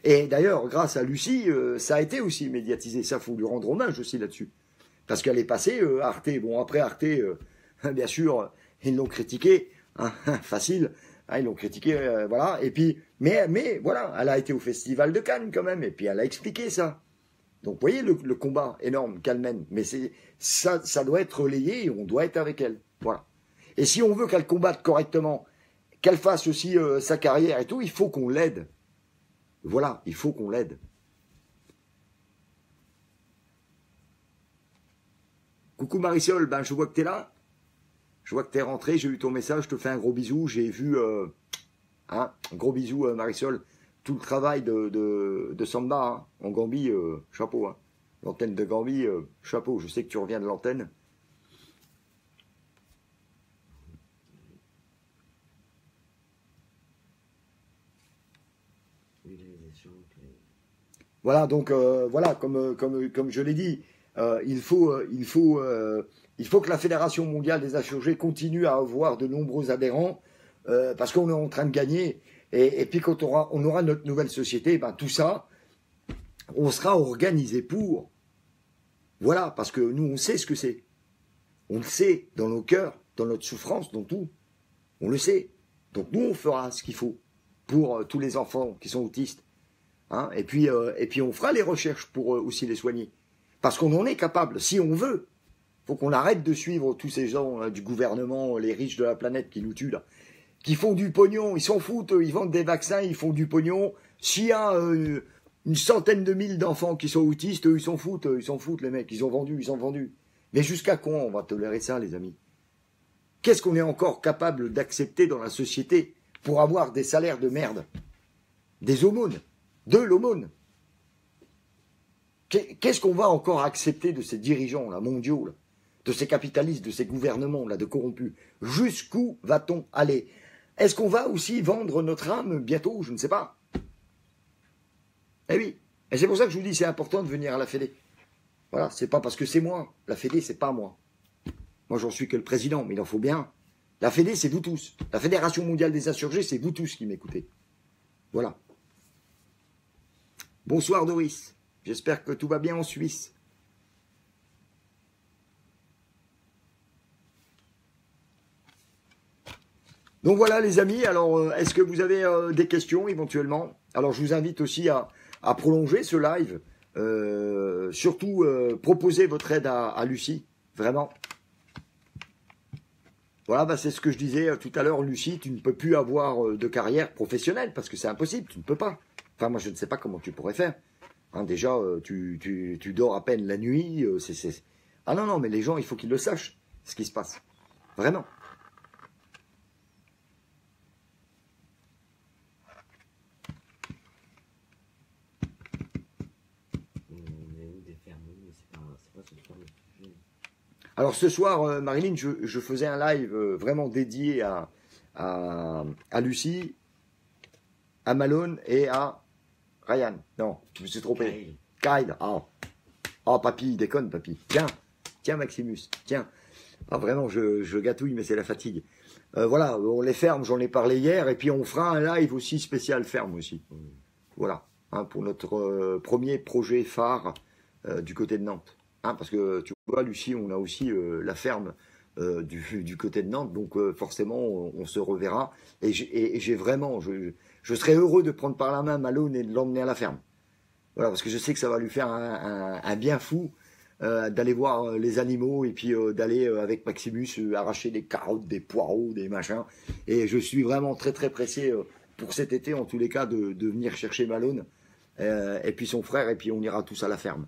Et d'ailleurs, grâce à Lucie, ça a été aussi médiatisé. Ça, faut lui rendre hommage aussi là-dessus. Parce qu'elle est passée à Arte. Bon, après Arte, bien sûr, ils l'ont critiqué. Hein, facile. Hein, ils l'ont critiqué, voilà. Et puis, mais voilà, elle a été au Festival de Cannes quand même. Et puis, elle a expliqué ça. Donc, vous voyez le combat énorme qu'elle mène. Mais ça doit être relayé et on doit être avec elle. Voilà. Et si on veut qu'elle combatte correctement, qu'elle fasse aussi sa carrière et tout, il faut qu'on l'aide. Voilà, il faut qu'on l'aide. Coucou Marisol, ben je vois que t'es là. Je vois que t'es rentré, j'ai eu ton message, je te fais un gros bisou. J'ai vu, un gros bisou Marisol. Tout le travail de Samba hein, en Gambie, chapeau. Hein. L'antenne de Gambie, chapeau. Je sais que tu reviens de l'antenne. Voilà, donc voilà, comme je l'ai dit, il faut que la Fédération mondiale des chirurgiens continue à avoir de nombreux adhérents, parce qu'on est en train de gagner. Et puis quand on aura notre nouvelle société, ben tout ça, on sera organisé pour. Voilà, parce que nous, on sait ce que c'est. On le sait dans nos cœurs, dans notre souffrance, dans tout. On le sait. Donc nous, on fera ce qu'il faut pour tous les enfants qui sont autistes. Hein, et puis on fera les recherches pour aussi les soigner. Parce qu'on en est capable, si on veut. Faut qu'on arrête de suivre tous ces gens du gouvernement, les riches de la planète qui nous tuent là, qui font du pognon, ils s'en foutent, ils vendent des vaccins, ils font du pognon. S'il y a une centaine de mille d'enfants qui sont autistes, ils s'en foutent les mecs, ils ont vendu. Mais jusqu'à quand on va tolérer ça, les amis? Qu'est-ce qu'on est encore capable d'accepter dans la société pour avoir des salaires de merde? Des aumônes. De l'aumône. Qu'est-ce qu'on va encore accepter de ces dirigeants là, mondiaux, là, de ces capitalistes, de ces gouvernements là, de corrompus? Jusqu'où va-t-on aller? Est-ce qu'on va aussi vendre notre âme bientôt? Je ne sais pas. Eh oui. Et c'est pour ça que je vous dis, c'est important de venir à la Fédé. Voilà, c'est pas parce que c'est moi. La Fédé, c'est pas moi. Moi, j'en suis que le président, mais il en faut bien. La Fédé, c'est vous tous. La Fédération mondiale des insurgés, c'est vous tous qui m'écoutez. Voilà. Bonsoir Doris, j'espère que tout va bien en Suisse. Donc voilà les amis, alors est-ce que vous avez des questions éventuellement? Alors je vous invite aussi à prolonger ce live, surtout proposez votre aide à Lucie, vraiment. Voilà, bah, c'est ce que je disais tout à l'heure, Lucie, tu ne peux plus avoir de carrière professionnelle parce que c'est impossible, tu ne peux pas. Enfin moi je ne sais pas comment tu pourrais faire. Hein, déjà tu dors à peine la nuit, Ah non, mais les gens il faut qu'ils le sachent, ce qui se passe, vraiment. Alors ce soir, Marilyn, je faisais un live vraiment dédié à Lucie, à Malone et à Ryan. Non, je me suis trompé. Kyle. Ah, papy, il déconne, papy. Tiens, Maximus, tiens. Ah, vraiment, je gâtouille, mais c'est la fatigue. Voilà, on les ferme, j'en ai parlé hier, et puis on fera un live aussi spécial ferme aussi. Voilà, hein, pour notre premier projet phare du côté de Nantes. Hein, parce que tu vois, Lucie, on a aussi la ferme du côté de Nantes, donc forcément, on se reverra. Et j'ai vraiment, je serais heureux de prendre par la main Malone et de l'emmener à la ferme. Voilà, parce que je sais que ça va lui faire un bien fou d'aller voir les animaux et puis d'aller avec Maximus arracher des carottes, des poireaux, des machins. Et je suis vraiment très très pressé pour cet été, en tous les cas, de venir chercher Malone et puis son frère, et puis on ira tous à la ferme.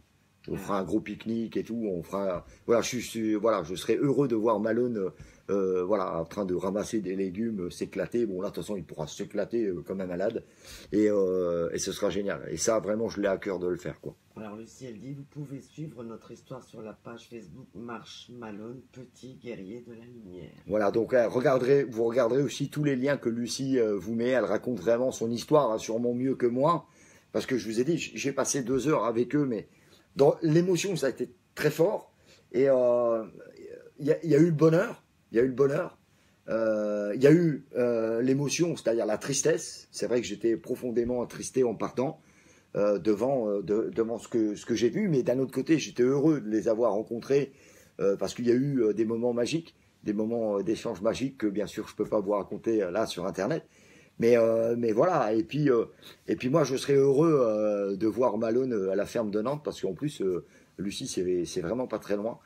On fera un gros pique-nique et tout. On fera, voilà, je serais heureux de voir Malone, voilà, en train de ramasser des légumes, s'éclater. Bon là, de toute façon, il pourra s'éclater comme un malade, et ce sera génial. Et ça, vraiment, je l'ai à cœur de le faire, quoi. Alors Lucie, elle dit, vous pouvez suivre notre histoire sur la page Facebook Marche Malone, petit guerrier de la lumière. Voilà, donc vous regarderez aussi tous les liens que Lucie vous met. Elle raconte vraiment son histoire, hein, sûrement mieux que moi, parce que je vous ai dit, j'ai passé 2 heures avec eux, mais dans l'émotion, ça a été très fort. Et il y a eu le bonheur. Il y a eu le bonheur. Il y a eu l'émotion, c'est-à-dire la tristesse. C'est vrai que j'étais profondément attristé en partant devant ce que j'ai vu. Mais d'un autre côté, j'étais heureux de les avoir rencontrés parce qu'il y a eu des moments magiques, des moments d'échange magiques que bien sûr je peux pas vous raconter là sur Internet. Mais voilà, et puis moi je serais heureux de voir Malone à la ferme de Nantes, parce qu'en plus Lucie c'est vraiment pas très loin,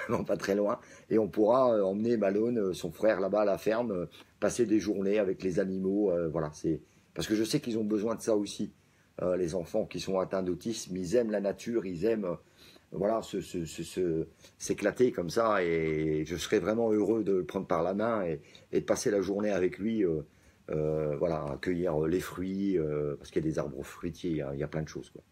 vraiment pas très loin, et on pourra emmener Malone, son frère là-bas à la ferme, passer des journées avec les animaux, voilà, c'est parce que je sais qu'ils ont besoin de ça aussi, les enfants qui sont atteints d'autisme, ils aiment la nature, ils aiment voilà, s'éclater comme ça, et je serais vraiment heureux de le prendre par la main et de passer la journée avec lui. Voilà, cueillir les fruits, parce qu'il y a des arbres fruitiers, il y a plein de choses, quoi.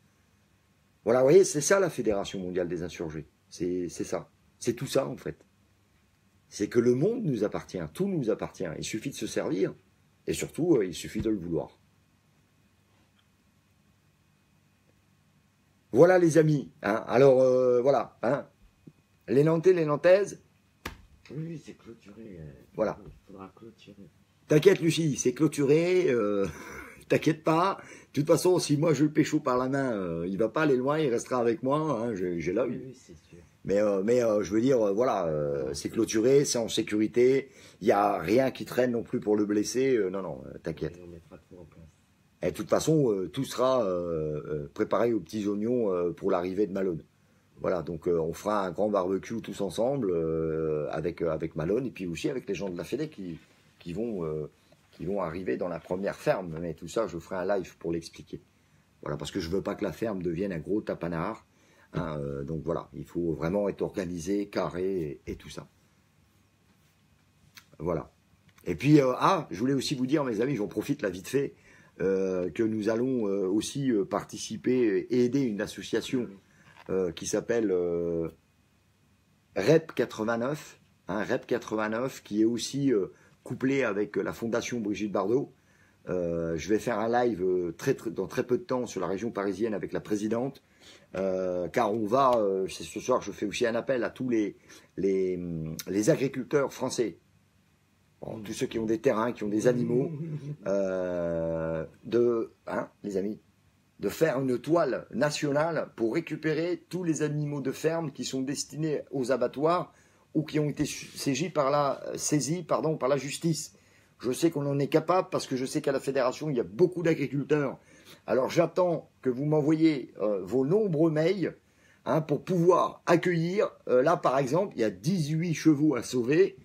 Voilà, vous voyez, c'est ça la Fédération mondiale des insurgés. C'est ça. C'est tout ça, en fait. C'est que le monde nous appartient, tout nous appartient. Il suffit de se servir, et surtout, il suffit de le vouloir. Voilà, les amis. Hein. Alors, voilà. Hein. Les Nantais, les Nantaises. Oui, c'est clôturé. Voilà. Il faudra clôturer. T'inquiète, Lucie, c'est clôturé. T'inquiète pas. De toute façon, si moi je le pécho par la main, il va pas aller loin, il restera avec moi. Hein, j'ai l'œil. Oui, c'est sûr. Mais je veux dire, voilà, c'est clôturé, c'est en sécurité. Il y a rien qui traîne non plus pour le blesser. Non, t'inquiète. Et on mettra tout en place. Et de toute façon, tout sera préparé aux petits oignons pour l'arrivée de Malone. Voilà, donc on fera un grand barbecue tous ensemble avec Malone, et puis aussi avec les gens de la Fédé qui vont arriver dans la première ferme. Mais tout ça, je ferai un live pour l'expliquer. Voilà, parce que je veux pas que la ferme devienne un gros tapanard. Hein, donc voilà, il faut vraiment être organisé, carré et tout ça. Voilà. Et puis, je voulais aussi vous dire, mes amis, j'en profite là vite fait, que nous allons aussi participer et aider une association qui s'appelle REP 89, hein, REP 89, qui est aussi couplé avec la Fondation Brigitte Bardot. Je vais faire un live dans très peu de temps sur la région parisienne avec la présidente, car on va, ce soir je fais aussi un appel à tous les agriculteurs français, bon, tous ceux qui ont des terrains, qui ont des animaux, les amis, de faire une toile nationale pour récupérer tous les animaux de ferme qui sont destinés aux abattoirs ou qui ont été saisis par la justice. Je sais qu'on en est capable parce que je sais qu'à la fédération, il y a beaucoup d'agriculteurs. Alors j'attends que vous m'envoyiez vos nombreux mails hein, pour pouvoir accueillir. Là, par exemple, il y a 18 chevaux à sauver.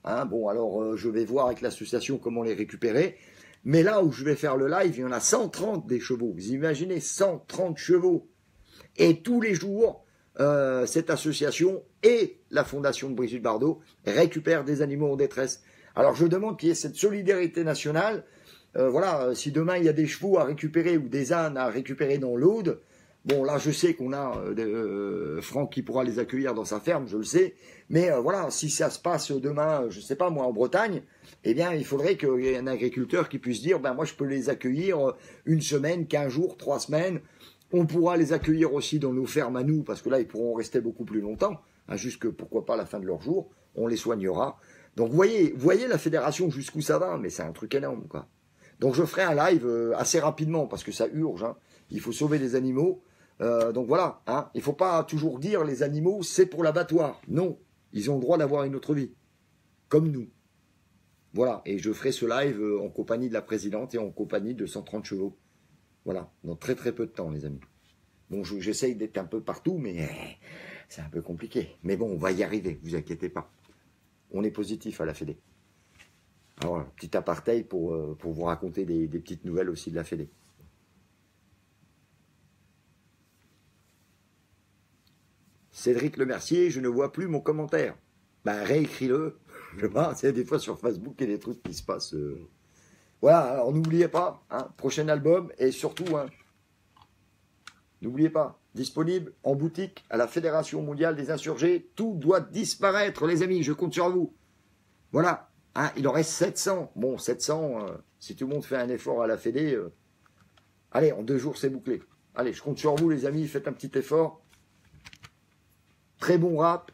Hein, bon, alors je vais voir avec l'association comment les récupérer. Mais là où je vais faire le live, il y en a 130 des chevaux. Vous imaginez 130 chevaux. Et tous les jours, cette association et la fondation de Brigitte Bardot récupèrent des animaux en détresse. Alors je demande qu'il y ait cette solidarité nationale. Voilà, si demain il y a des chevaux à récupérer ou des ânes à récupérer dans l'Aude, bon là je sais qu'on a Franck qui pourra les accueillir dans sa ferme, je le sais. Mais voilà, si ça se passe demain, je sais pas moi, en Bretagne, eh bien il faudrait qu'il y ait un agriculteur qui puisse dire, ben moi je peux les accueillir une semaine, 15 jours, 3 semaines. On pourra les accueillir aussi dans nos fermes à nous, parce que là, ils pourront rester beaucoup plus longtemps, hein, jusque, pourquoi pas, la fin de leur jour. On les soignera. Donc, voyez la fédération jusqu'où ça va, mais c'est un truc énorme, quoi. Donc, je ferai un live assez rapidement, parce que ça urge. Hein. Il faut sauver les animaux. Donc, voilà. Hein. Il ne faut pas toujours dire les animaux, c'est pour l'abattoir. Non. Ils ont le droit d'avoir une autre vie. Comme nous. Voilà. Et je ferai ce live en compagnie de la présidente et en compagnie de 130 chevaux. Voilà, dans très très peu de temps, les amis. Bon, j'essaye d'être un peu partout, mais c'est un peu compliqué. Mais bon, on va y arriver, vous inquiétez pas. On est positif à la Fédé. Alors, petit apartheid pour vous raconter des petites nouvelles aussi de la Fédé. Cédric Lemercier, je ne vois plus mon commentaire. Ben, réécris-le. Je vois, c'est des fois sur Facebook, il y a des trucs qui se passent... Voilà, alors n'oubliez pas, hein, prochain album, et surtout, hein, n'oubliez pas, disponible en boutique à la Fédération Mondiale des Insurgés, tout doit disparaître, les amis, je compte sur vous. Voilà, hein, il en reste 700. Bon, 700, si tout le monde fait un effort à la Fédé, allez, en 2 jours, c'est bouclé. Allez, je compte sur vous, les amis, faites un petit effort. Très bon rap.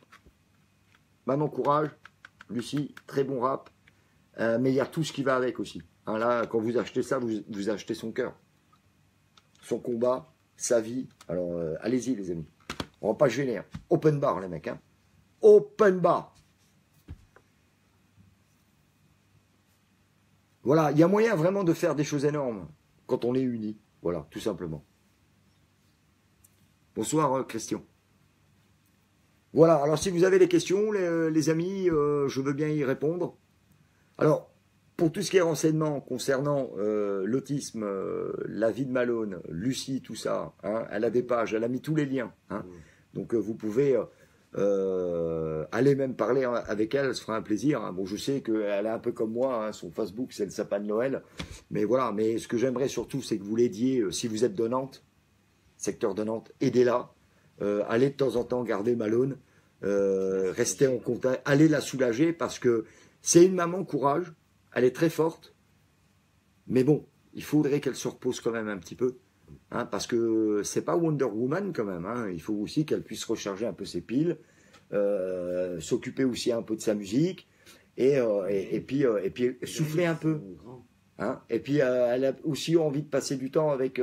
Maman, courage. Lucie, très bon rap. Mais il y a tout ce qui va avec aussi. Hein, là, quand vous achetez ça, vous achetez son cœur, son combat, sa vie. Alors, allez-y, les amis. On va pas se gêner. Hein. Open bar, les mecs. Hein. Open bar. Voilà, il y a moyen vraiment de faire des choses énormes quand on est unis. Voilà, tout simplement. Bonsoir, Christian. Voilà, alors si vous avez des questions, les amis, je veux bien y répondre. Alors, pour tout ce qui est renseignements concernant l'autisme, la vie de Malone, Lucie, tout ça, hein, elle a des pages, elle a mis tous les liens. Hein. Donc vous pouvez aller même parler avec elle, elle se fera un plaisir. Hein. Bon, je sais qu'elle est un peu comme moi, hein, son Facebook c'est le sapin de Noël. Mais voilà, mais ce que j'aimerais surtout, c'est que vous l'aidiez, si vous êtes de Nantes, secteur de Nantes, aidez-la. Allez de temps en temps garder Malone, restez en contact, allez la soulager parce que c'est une maman, courage. Elle est très forte, mais bon, il faudrait qu'elle se repose quand même un petit peu, hein, parce que c'est pas Wonder Woman quand même. Hein, il faut aussi qu'elle puisse recharger un peu ses piles, s'occuper aussi un peu de sa musique, et puis souffler un peu. Hein, et puis elle a aussi envie de passer du temps avec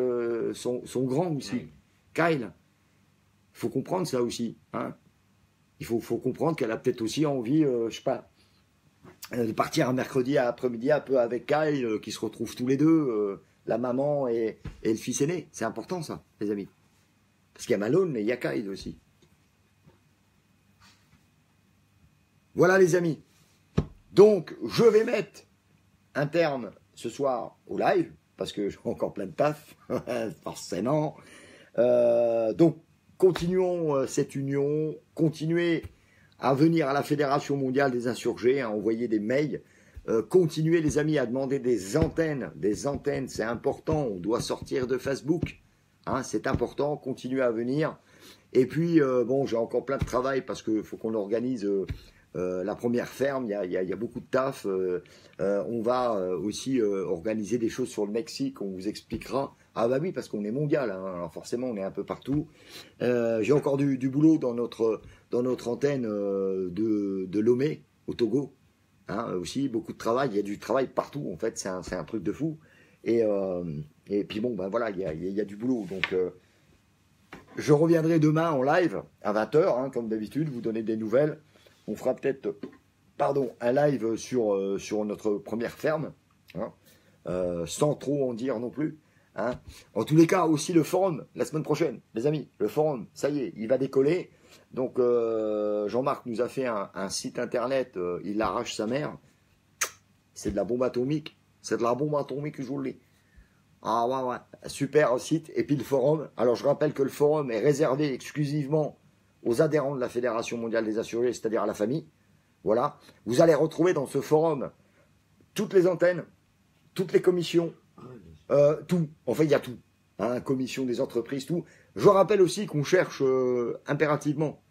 son grand aussi, Kyle. Il faut comprendre ça aussi. Hein. Il faut comprendre qu'elle a peut-être aussi envie, je sais pas, de partir un mercredi après-midi un peu avec Kyle, qui se retrouvent tous les deux, la maman et le fils aîné. C'est important ça, les amis. Parce qu'il y a Malone, mais il y a Kyle aussi. Voilà les amis. Donc, je vais mettre un terme ce soir au live, parce que j'ai encore plein de taf, forcément. Donc, continuons cette union, continuez à venir à la Fédération Mondiale des Insurgés, à envoyer des mails. Continuez, les amis, à demander des antennes. Des antennes, c'est important. On doit sortir de Facebook. Hein, c'est important. Continuez à venir. Et puis, bon, j'ai encore plein de travail parce qu'il faut qu'on organise la première ferme. Il y a beaucoup de taf. On va aussi organiser des choses sur le Mexique. On vous expliquera. Ah bah oui, parce qu'on est mondial. Hein, alors forcément, on est un peu partout. J'ai encore du boulot dans notre antenne de Lomé, au Togo. Hein, aussi, beaucoup de travail. Il y a du travail partout, en fait. C'est un truc de fou. Et puis bon, ben voilà, il y a du boulot. Donc, je reviendrai demain en live à 20h, hein, comme d'habitude, vous donner des nouvelles. On fera peut-être pardon, un live sur notre première ferme, hein, sans trop en dire non plus. Hein. En tous les cas, aussi le forum, la semaine prochaine, les amis, le forum, ça y est, il va décoller. Donc Jean-Marc nous a fait un site internet, il arrache sa mère. C'est de la bombe atomique, c'est de la bombe atomique, je vous le dis. Ah ouais, super site. Et puis le forum, alors je rappelle que le forum est réservé exclusivement aux adhérents de la Fédération mondiale des assurés, c'est-à-dire à la famille. Voilà, vous allez retrouver dans ce forum toutes les antennes, toutes les commissions, tout. Enfin, il y a tout. Hein, commission des entreprises, tout. Je rappelle aussi qu'on cherche impérativement.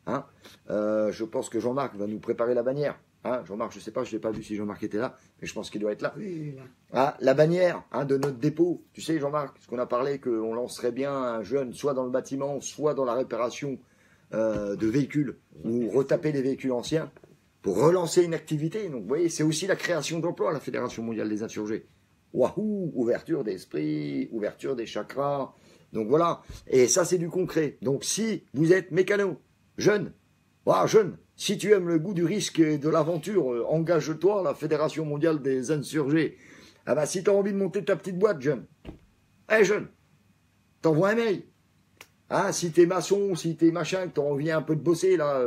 Hein, je pense que Jean-Marc va nous préparer la bannière. Hein, Jean-Marc, je ne sais pas, je ne l'ai pas vu si Jean-Marc était là, mais je pense qu'il doit être là. Oui, là. Ah, la bannière de notre dépôt. Tu sais, Jean-Marc, ce qu'on a parlé, qu'on lancerait bien un jeune, soit dans le bâtiment, soit dans la réparation de véhicules, ou retaper les véhicules anciens, pour relancer une activité. Donc, vous voyez, c'est aussi la création d'emplois, la Fédération mondiale des insurgés. Wahou, ouverture d'esprit, ouverture des chakras. Donc voilà, et ça c'est du concret. Donc si vous êtes mécano, jeune, si tu aimes le goût du risque et de l'aventure, engage-toi à la Fédération mondiale des insurgés. Ah bah si tu as envie de monter ta petite boîte, jeune, jeune, t'envoies un mail. Hein, si t'es maçon, si t'es machin, que t'as envie un peu de bosser, là,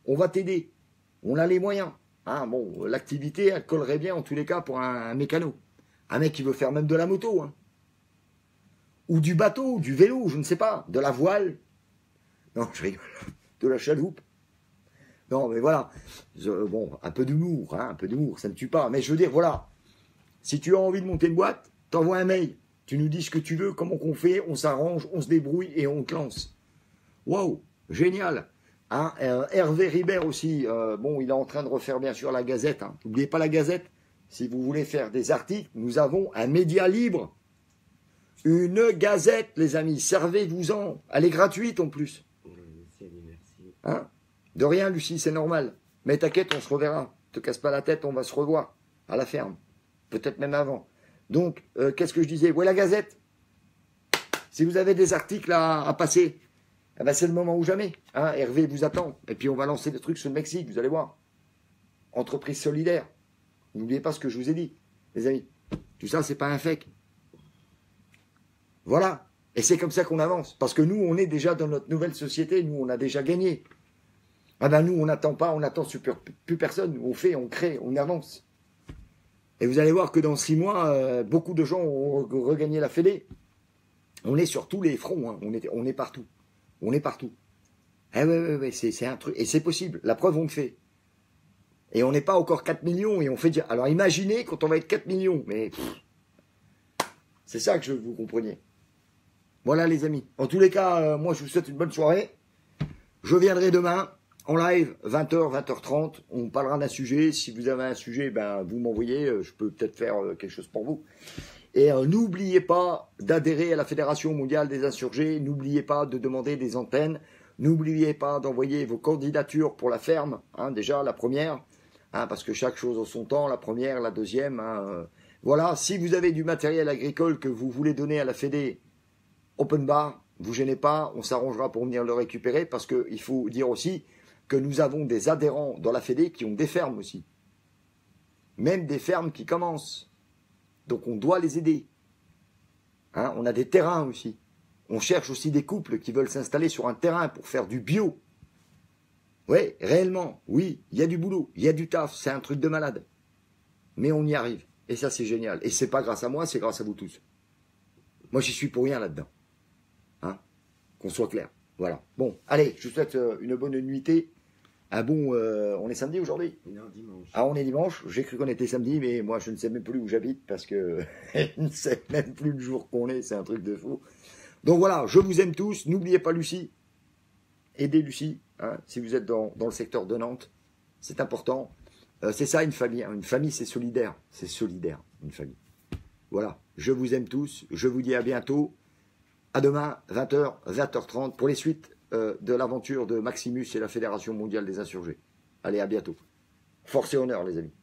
on va t'aider. On a les moyens. Hein, bon, l'activité, elle collerait bien en tous les cas pour un mécano. Un mec qui veut faire même de la moto, hein. Ou du bateau, du vélo, je ne sais pas, de la voile. Non, je rigole. De la chaloupe. Non, mais voilà. Bon, un peu d'humour, hein, un peu d'humour, ça ne tue pas. Mais je veux dire, voilà. Si tu as envie de monter une boîte, t'envoies un mail. Tu nous dis ce que tu veux, comment qu'on fait, on s'arrange, on se débrouille et on te lance. Waouh, génial. Hein, Hervé Ribert aussi, bon, il est en train de refaire bien sûr la Gazette. Hein. N'oubliez pas la Gazette. Si vous voulez faire des articles, nous avons un média libre. Une Gazette, les amis. Servez-vous-en. Elle est gratuite en plus. Merci. Hein? De rien, Lucie, c'est normal. Mais t'inquiète, on se reverra. Te casse pas la tête, on va se revoir à la ferme. Peut-être même avant. Donc, qu'est-ce que je disais? Ouais, la Gazette. Si vous avez des articles à passer, eh ben, c'est le moment ou jamais. Hein? Hervé vous attend. Et puis, on va lancer des trucs sur le Mexique, vous allez voir. Entreprise solidaire. N'oubliez pas ce que je vous ai dit, les amis. Tout ça, c'est pas un fake. Voilà. Et c'est comme ça qu'on avance. Parce que nous, on est déjà dans notre nouvelle société. Nous, on a déjà gagné. Ah ben, nous, on n'attend pas, on n'attend plus personne. On fait, on crée, on avance. Et vous allez voir que dans 6 mois, beaucoup de gens ont regagné la Fédé. On est sur tous les fronts. Hein. On est partout. On est partout. Eh ouais, c'est un truc. Et c'est possible. La preuve, on le fait. Et on n'est pas encore 4 millions et on fait dire. Alors imaginez quand on va être 4 millions. Mais c'est ça que je veux que vous compreniez. Voilà les amis. En tous les cas, moi je vous souhaite une bonne soirée. Je viendrai demain en live, 20h, 20h30. On parlera d'un sujet. Si vous avez un sujet, ben vous m'envoyez. Je peux peut-être faire quelque chose pour vous. Et n'oubliez pas d'adhérer à la Fédération mondiale des insurgés. N'oubliez pas de demander des antennes. N'oubliez pas d'envoyer vos candidatures pour la ferme. Hein, déjà la première. Hein, parce que chaque chose en son temps, la première, la deuxième. Hein, voilà, si vous avez du matériel agricole que vous voulez donner à la Fédé, open bar, vous gênez pas, on s'arrangera pour venir le récupérer, parce qu'il faut dire aussi que nous avons des adhérents dans la Fédé qui ont des fermes aussi. Même des fermes qui commencent. Donc on doit les aider. Hein, on a des terrains aussi. On cherche aussi des couples qui veulent s'installer sur un terrain pour faire du bio. Oui, réellement, oui, il y a du boulot, il y a du taf, c'est un truc de malade. Mais on y arrive. Et ça, c'est génial. Et c'est pas grâce à moi, c'est grâce à vous tous. Moi, j'y suis pour rien là-dedans. Hein? Qu'on soit clair. Voilà. Bon, allez, je vous souhaite une bonne nuitée. Un bon... on est samedi aujourd'hui? Non, dimanche. Ah, on est dimanche. J'ai cru qu'on était samedi, mais moi, je ne sais même plus où j'habite parce que je ne sais même plus le jour qu'on est. C'est un truc de fou. Donc voilà, je vous aime tous. N'oubliez pas Lucie. Aidez Lucie. Hein, si vous êtes dans le secteur de Nantes, c'est important. C'est ça une famille. Hein. Une famille, c'est solidaire. C'est solidaire, une famille. Voilà. Je vous aime tous. Je vous dis à bientôt. À demain, 20h, 20h30, pour les suites de l'aventure de Maximus et la Fédération mondiale des insurgés. Allez, à bientôt. Force et honneur, les amis.